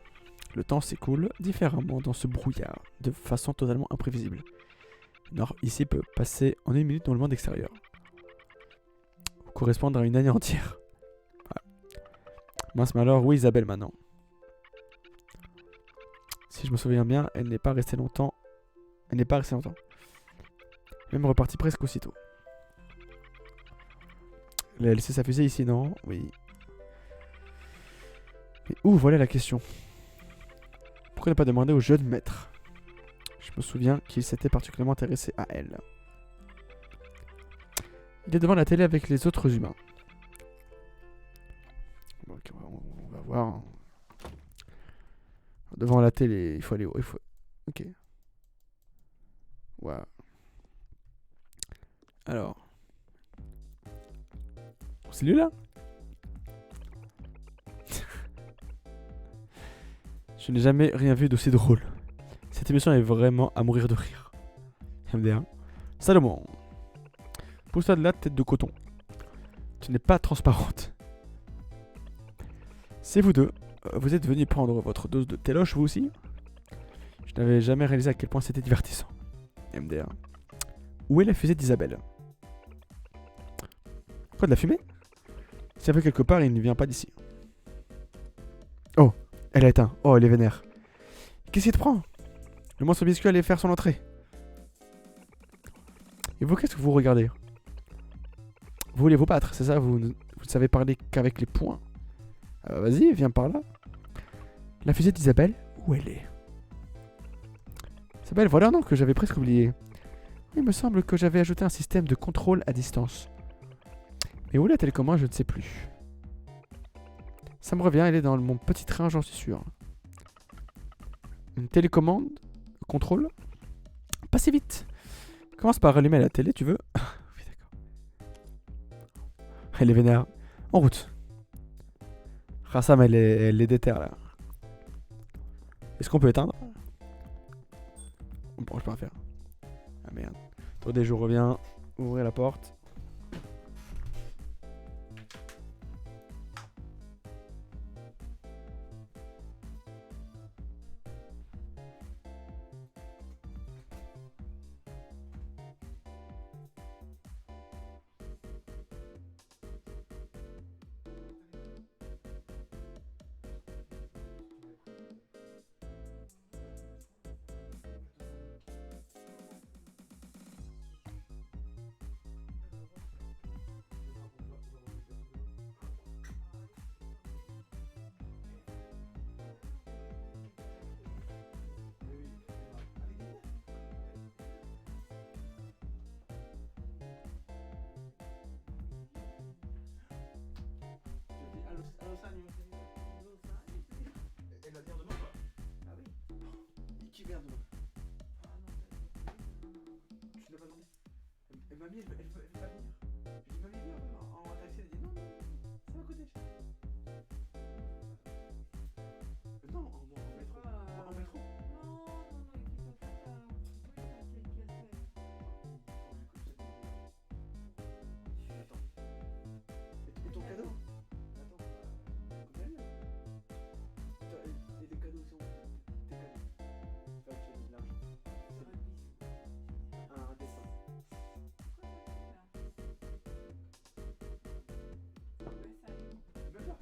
Le temps s'écoule différemment dans ce brouillard, de façon totalement imprévisible. Nord ici peut passer en 1 minute dans le monde extérieur. Correspondre à une année entière. Ouais. Mince, mais alors, oui, Isabelle maintenant. Si je me souviens bien, elle n'est pas restée longtemps. Même repartie presque aussitôt. Elle a laissé sa fusée ici, non? Oui. Mais où, voilà la question. Pourquoi ne pas demander au jeune maître? Je me souviens qu'il s'était particulièrement intéressé à elle. Il est devant la télé avec les autres humains. Ok, on va voir. Devant la télé, il faut aller où? Ok. Wow. Alors. C'est lui là? Je n'ai jamais rien vu d'aussi drôle. Cette émission est vraiment à mourir de rire. MD1. Salomon. Pousse-toi de là, tête de coton. Tu n'es pas transparente. C'est vous deux. Vous êtes venus prendre votre dose de téloche, vous aussi? Je n'avais jamais réalisé à quel point c'était divertissant. MD1. Où est la fusée d'Isabelle? Quoi, de la fumée? Si elle veut quelque part, il ne vient pas d'ici. Oh, elle a éteint. Oh, elle est vénère. Qu'est-ce qui te prend? Le monstre biscuit allait faire son entrée. Et vous, qu'est-ce que vous regardez? Vous voulez vous battre, c'est ça? Vous ne savez parler qu'avec les poings. Vas-y, viens par là. La fusée d'Isabelle, où elle est? Isabelle, voilà un nom que j'avais presque oublié. Il me semble que j'avais ajouté un système de contrôle à distance. Mais où est la télécommande, je ne sais plus. Ça me revient, elle est dans mon petit train, j'en suis sûr. Une télécommande? Contrôle? Pas si vite. Commence par allumer la télé, tu veux? Oui, d'accord. Elle est vénère. En route. Rassam, elle est déterre, là. Est-ce qu'on peut éteindre? Bon, je peux rien faire. Ah merde. Attendez, je reviens. Ouvrez la porte. Elle va venir demain quoi? Ah oui. Qui vient demain? Tu l'as pas demandé? Mamie, elle veut pas venir. Je dis mamie viens en taxi, elle dit non, ça va coûter cher. Non, en métro. En métro. Attends. Et ton cadeau? Attends. Combien? Et tes cadeaux sont tes cadeaux. Enfin, tu as de l'argent. Un dessin. Bien sûr.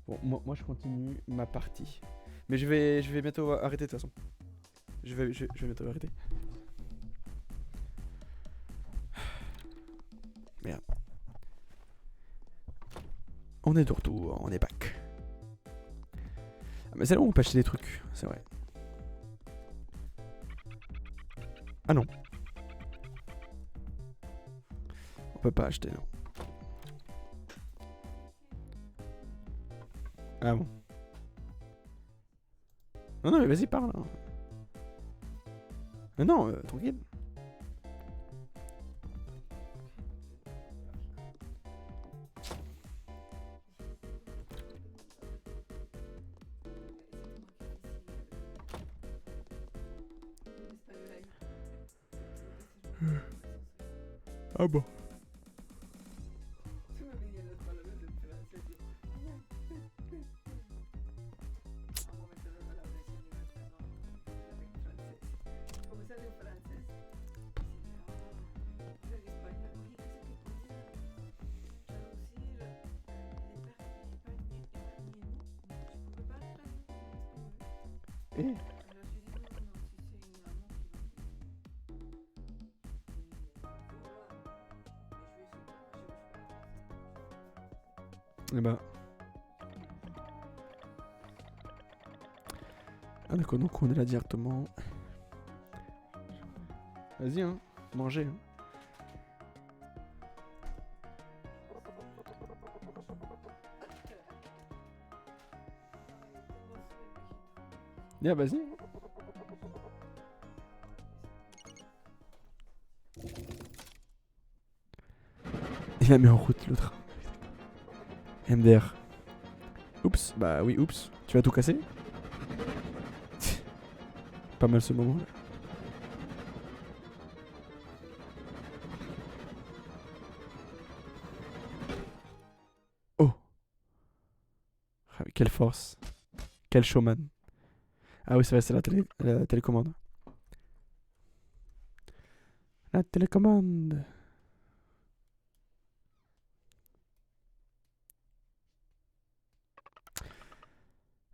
Bon, moi je continue ma partie. Mais je vais bientôt arrêter de toute façon. Je vais bientôt arrêter. Merde. On est de retour, on est back. Ah, mais c'est là où on peut acheter des trucs, c'est vrai. Ah non. On peut pas acheter, non. Ah bon. Non, non, mais vas-y, parle. Hein. Mais non, tranquille. Ah bon. Eh. Eh bah. Ah d'accord, donc on est là directement. Vas-y, hein, mangez. Hein. Yeah, vas-y. Il a mis en route l'autre. MDR. Oups, bah oui, oups. Tu vas tout casser? Pas mal ce moment là. Oh. Ah, quelle force. Quel showman. Ah oui, c'est vrai, c'est la télécommande. La télécommande.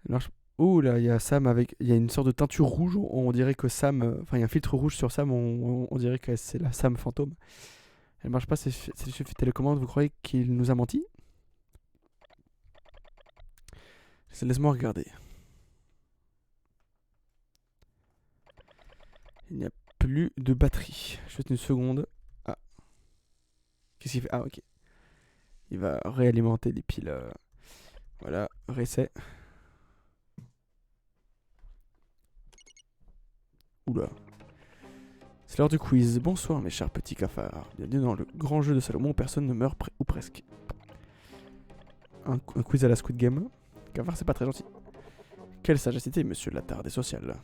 Alors, ouh là, il y a Sam avec. Il y a une sorte de teinture rouge. On dirait que Sam. Enfin, il y a un filtre rouge sur Sam. On dirait que c'est la Sam fantôme. Elle marche pas, c'est le chef de télécommande. Vous croyez qu'il nous a menti? Laisse-moi regarder. Il n'y a plus de batterie. Juste une seconde. Ah. Qu'est-ce qu'il fait? Ah, ok. Il va réalimenter les piles. Voilà, reset. Oula. C'est l'heure du quiz. Bonsoir mes chers petits cafards. Bienvenue dans le grand jeu de Salomon où personne ne meurt ou presque. Un quiz à la Squid Game. Cafard, c'est pas très gentil. Quelle sagacité, monsieur l'attardé social.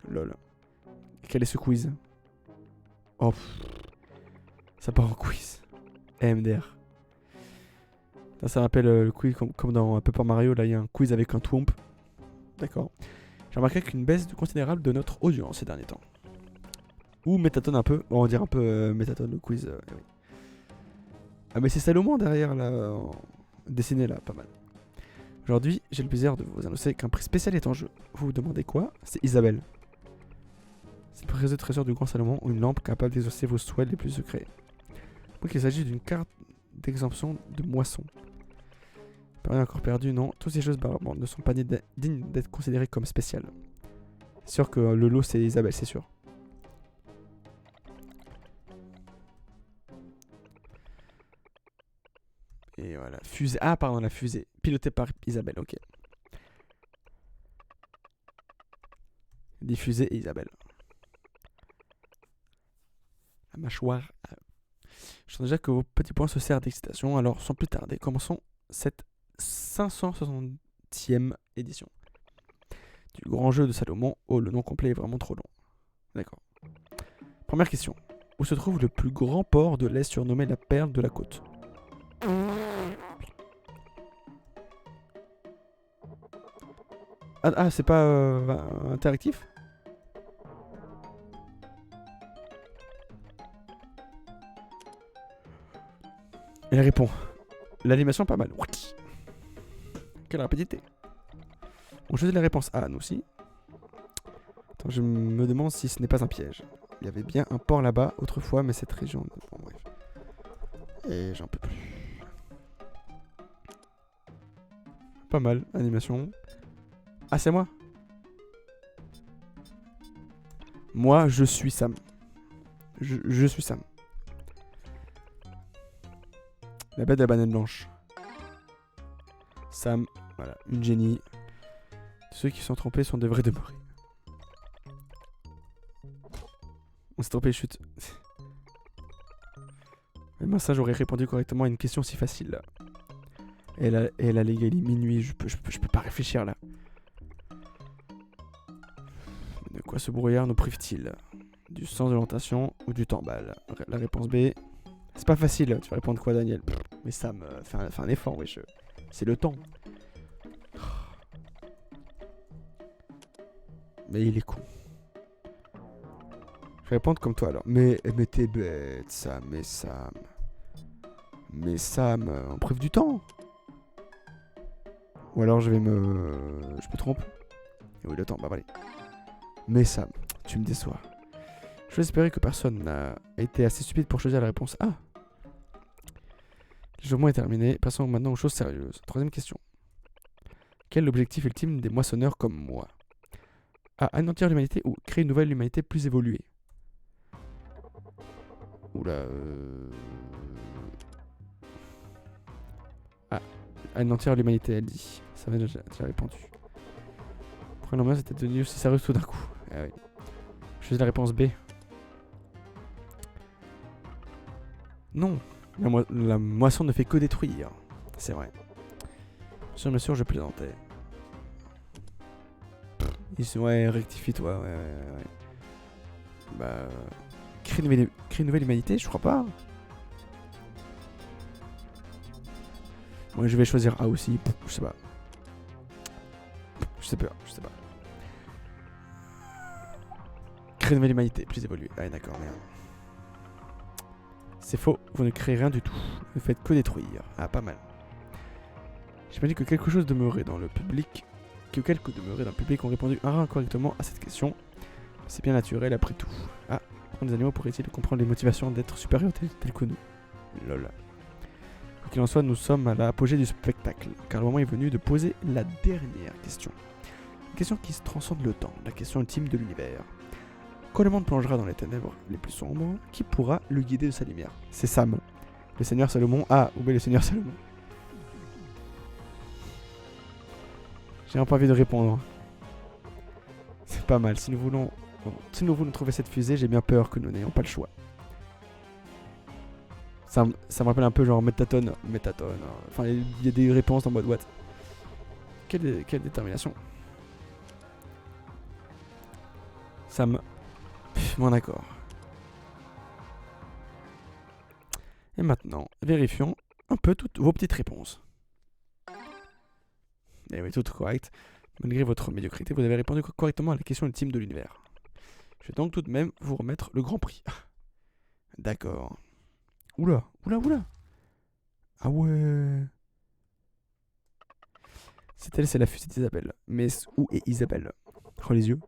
Lol. Quel est ce quiz? Oh, ça part en quiz. MDR. Ça rappelle le quiz comme dans Paper Mario. Là, il y a un quiz avec un twomp. D'accord. J'ai remarqué qu'une baisse considérable de notre audience ces derniers temps. Ou métatone un peu. Bon, on va dire un peu métatone le quiz. Oui. Ah, mais c'est Salomon derrière là, dessiné là, pas mal. Aujourd'hui, j'ai le plaisir de vous annoncer qu'un prix spécial est en jeu. Vous vous demandez quoi? C'est Isabelle. C'est le prix de trésor du grand Salomon ou une lampe capable d'exaucer vos souhaits les plus secrets. Donc il s'agit d'une carte d'exemption de moisson. Rien encore perdu, non. Toutes ces choses ne sont pas dignes d'être considérées comme spéciales. C'est sûr que le lot c'est Isabelle, c'est sûr. Et voilà. Fusée. Ah, pardon, la fusée. Pilotée par Isabelle, ok. Diffusée et Isabelle. La mâchoire. Je sens déjà que vos petits points se serrent d'excitation, alors sans plus tarder, commençons cette 560e édition du grand jeu de Salomon. Oh, le nom complet est vraiment trop long. D'accord. Première question. Où se trouve le plus grand port de l'Est surnommé la perle de la côte? Ah, c'est pas interactif? Elle répond. L'animation pas mal. Quelle rapidité. On choisit la réponse A, nous aussi. Attends, je me demande si ce n'est pas un piège. Il y avait bien un port là-bas autrefois, mais cette région... Bon, bref. Et j'en peux plus. Pas mal, animation. Ah, c'est moi. Moi, je suis Sam. Je suis Sam. La bête de la banane blanche. Sam, voilà, une génie. Ceux qui sont trompés sont devraient demeurer. On s'est trompé, chute. Même ça, j'aurais répondu correctement à une question si facile là. Et là, les gars, il est minuit, je peux pas réfléchir là. De quoi ce brouillard nous prive-t-il? Du sens de l'orientation ou du temps? Bah, la réponse B. C'est pas facile, tu vas répondre quoi, Daniel? Mais Sam, fais un effort, wesh. C'est le temps. Mais il est con. Je vais répondre comme toi alors. Mais t'es bête, Sam, mais Sam. Mais Sam, on prive du temps. Ou alors je me trompe. Et oui, le temps, bah allez. Mais Sam, tu me déçois. Je vais espérer que personne n'a été assez stupide pour choisir la réponse A. Le jugement est terminé. Passons maintenant aux choses sérieuses. Troisième question. Quel est l'objectif ultime des moissonneurs comme moi? A. Anéantir l'humanité ou créer une nouvelle humanité plus évoluée? Oula. Ah. Anéantir l'humanité, elle dit. Ça va déjà répondu. Pourquoi l'ambiance était devenue aussi sérieuse tout d'un coup? Ah oui. Je choisis la réponse B. Non. La moisson ne fait que détruire. C'est vrai. Bien sûr, je plaisantais. Ouais, rectifie-toi, ouais. Bah... Créer une nouvelle humanité, je crois pas. Moi, je vais choisir A aussi. Je sais pas. Je sais pas. Créer une nouvelle humanité, plus évoluée. Ah, d'accord, merde. C'est faux, vous ne créez rien du tout. Vous ne faites que détruire. Ah, pas mal. J'imagine que quelques demeuraient dans le public ont répondu incorrectement à cette question. C'est bien naturel après tout. Ah, comment les animaux pourraient-ils comprendre les motivations d'être supérieurs tels que nous? Lol. Quoi qu'il en soit, nous sommes à l'apogée du spectacle, car le moment est venu de poser la dernière question. Une question qui se transcende le temps, la question ultime de l'univers. Quand le monde plongera dans les ténèbres les plus sombres, qui pourra le guider de sa lumière? C'est Sam. Le Seigneur Salomon. Ah, ou bien le Seigneur Salomon. J'ai un peu envie de répondre. C'est pas mal. Si nous voulons trouver cette fusée, j'ai bien peur que nous n'ayons pas le choix. Ça me rappelle un peu genre Métatone. Enfin, il y a des réponses en mode what? Quelle détermination. Sam. Bon d'accord. Et maintenant, vérifions un peu toutes vos petites réponses. Et oui, toutes correctes. Malgré votre médiocrité, vous avez répondu correctement à la question ultime de l'univers. Je vais donc tout de même vous remettre le grand prix. D'accord. Oula. Ah ouais. C'est la fusée d'Isabelle. Mais où est Isabelle? Oh les yeux.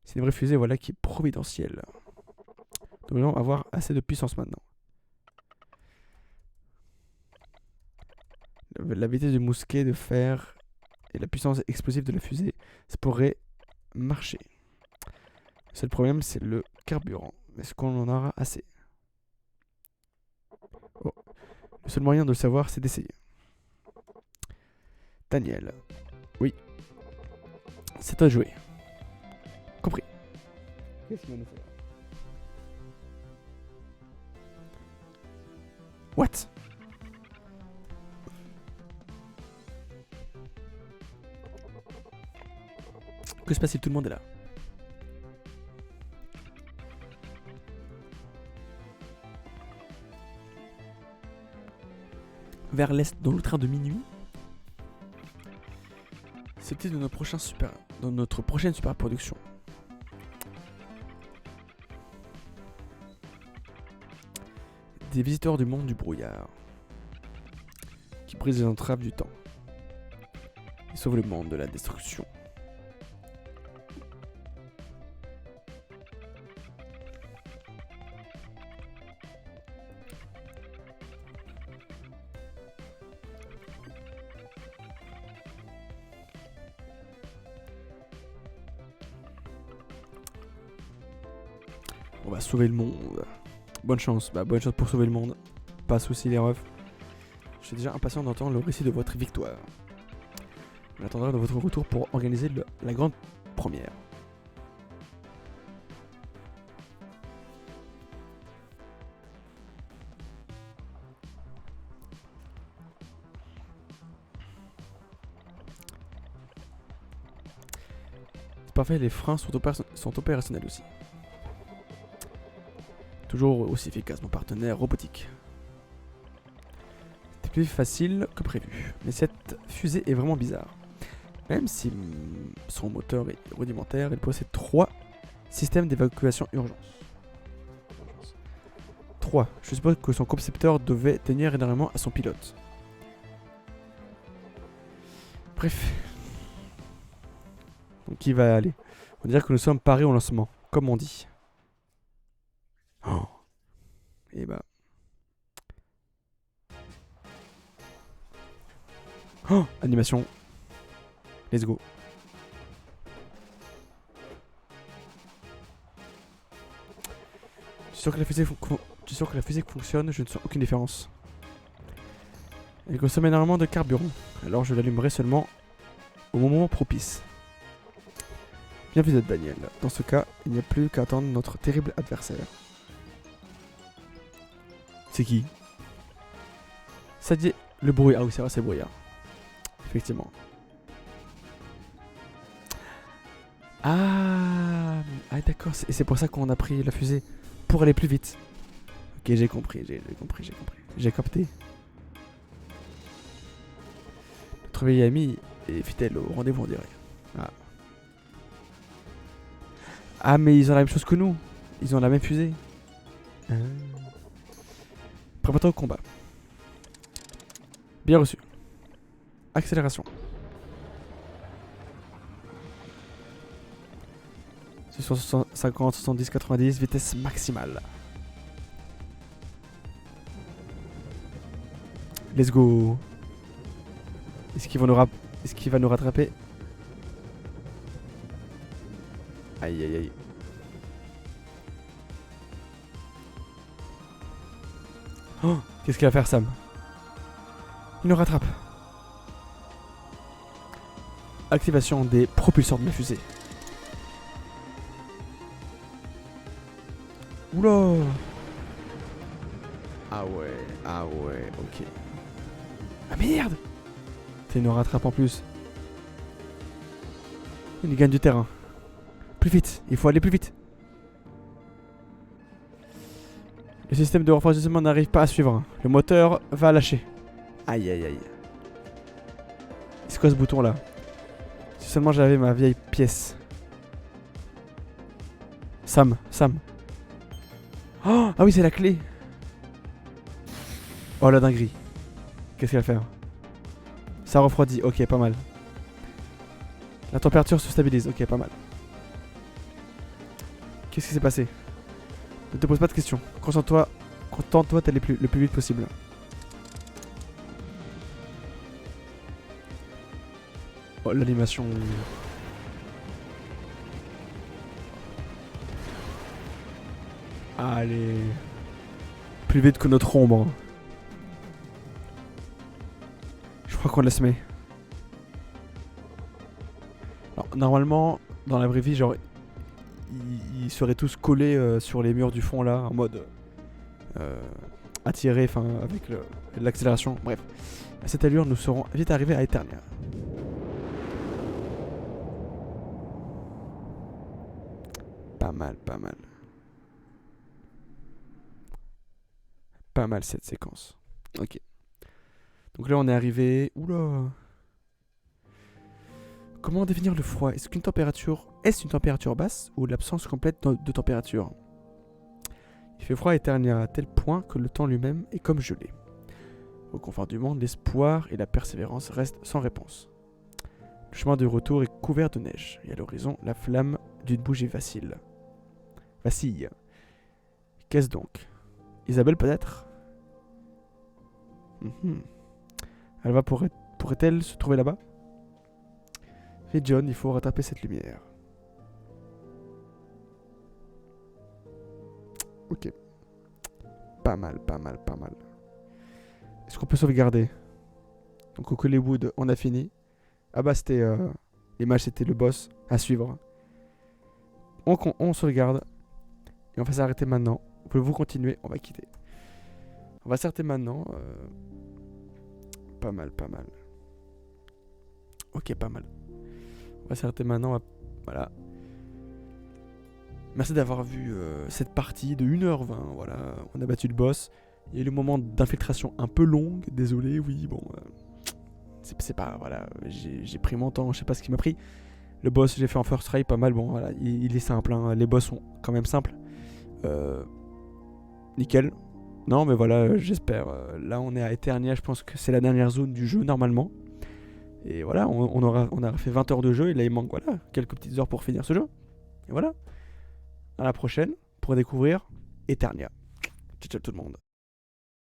C'est une vraie fusée, voilà, qui est providentielle. Nous devons avoir assez de puissance maintenant. La vitesse du mousquet de fer et la puissance explosive de la fusée, ça pourrait marcher. Le seul problème, c'est le carburant. Est-ce qu'on en aura assez? Oh. Le seul moyen de le savoir, c'est d'essayer. Daniel. Oui. C'est à jouer. Compris. Qu'est-ce qu'il va nous faire? What? Que se passe-t-il? Tout le monde est là. Vers l'est, dans le train de minuit. C'était dans notre prochaine super production. Des visiteurs du monde du brouillard qui brisent les entraves du temps. Il sauve le monde de la destruction. On va sauver le monde. Bonne chance. Bah, bonne chance pour sauver le monde. Pas de soucis les refs. Je suis déjà impatient d'entendre le récit de votre victoire. J'attendrai de votre retour pour organiser la grande première. C'est parfait, les freins sont opérationnels aussi. Toujours aussi efficace, mon partenaire robotique. C'était plus facile que prévu. Mais cette fusée est vraiment bizarre. Même si son moteur est rudimentaire, il possède 3 systèmes d'évacuation urgence. 3. Je suppose que son concepteur devait tenir énormément à son pilote. Bref. Donc il va aller. On dirait que nous sommes parés au lancement, comme on dit. Oh. Et bah. Oh, animation. Let's go. Je suis sûr que la fusée fonctionne, je ne sens aucune différence. Elle consomme énormément de carburant, alors je l'allumerai seulement au moment propice. Bien vu d'être Daniel. Dans ce cas, il n'y a plus qu'à attendre notre terrible adversaire. C'est qui? Ça dit le bruit. Ah oui, c'est vrai, c'est le brouillard. Effectivement. Ah d'accord, et c'est pour ça qu'on a pris la fusée. Pour aller plus vite. Ok, j'ai compris. J'ai capté. Notre vieil ami est fidèle au rendez-vous, on dirait. Ah, mais ils ont la même chose que nous. Ils ont la même fusée. Prépare-toi au combat. Bien reçu. Accélération. C'est sur 50, 70, 90, vitesse maximale. Let's go. Est-ce qu'il va nous rattraper? Aïe aïe aïe. Oh, qu'est-ce qu'il va faire, Sam? Il nous rattrape. Activation des propulseurs de la fusée. Oula. Ah ouais, ok. Ah merde. Il nous rattrape en plus. Il gagne du terrain. Plus vite, il faut aller plus vite. Le système de refroidissement n'arrive pas à suivre. Le moteur va lâcher. Aïe aïe aïe. C'est quoi ce bouton là? Si seulement j'avais ma vieille pièce. Sam. Oh, ah oui, c'est la clé. Oh la dinguerie. Qu'est-ce qu'elle va faire? Ça refroidit, ok, pas mal. La température se stabilise, ok, pas mal. Qu'est-ce qui s'est passé? Ne te pose pas de questions. Concentre-toi, contente-toi d'aller le plus vite possible. Oh, l'animation. Allez. Plus vite que notre ombre. Je crois qu'on la se met. Alors, normalement, dans la vraie vie, genre, ils seraient tous collés sur les murs du fond là, en mode attirés, enfin, avec l'accélération. Bref, à cette allure, nous serons vite arrivés à Eternia. Pas mal. Pas mal cette séquence. Ok. Donc là, on est arrivé. Oula. Comment définir le froid? Est-ce une température basse ou l'absence complète de température? Il fait froid à Eternia à tel point que le temps lui-même est comme gelé. Au confort du monde, l'espoir et la persévérance restent sans réponse. Le chemin de retour est couvert de neige. Et à l'horizon, la flamme d'une bougie vacille. Qu'est-ce donc? Isabelle peut-être? Alva pourrait-elle se trouver là-bas? Et John, il faut rattraper cette lumière. Ok. Pas mal. Est-ce qu'on peut sauvegarder? Donc au Hollywood, on a fini. Ah bah c'était... l'image c'était le boss à suivre. On sauvegarde. Et on va s'arrêter maintenant. Voulez-vous continuer? On va quitter. On va s'arrêter maintenant. Pas mal. Ok, pas mal. On va s'arrêter maintenant. Voilà. Merci d'avoir vu cette partie de 1h20. Voilà, on a battu le boss. Il y a eu le moment d'infiltration un peu longue. Désolé, oui, bon. C'est pas... Voilà, j'ai pris mon temps. Je sais pas ce qui m'a pris. Le boss, j'ai fait en first try pas mal. Bon, voilà, il est simple. Hein. Les boss sont quand même simples. Nickel. Non, mais voilà, j'espère. Là, on est à Eternia. Je pense que c'est la dernière zone du jeu, normalement. Et voilà, on aura fait 20 heures de jeu. Et là, il manque voilà, quelques petites heures pour finir ce jeu. Et voilà. À la prochaine pour découvrir Eternia. Ciao tout le monde.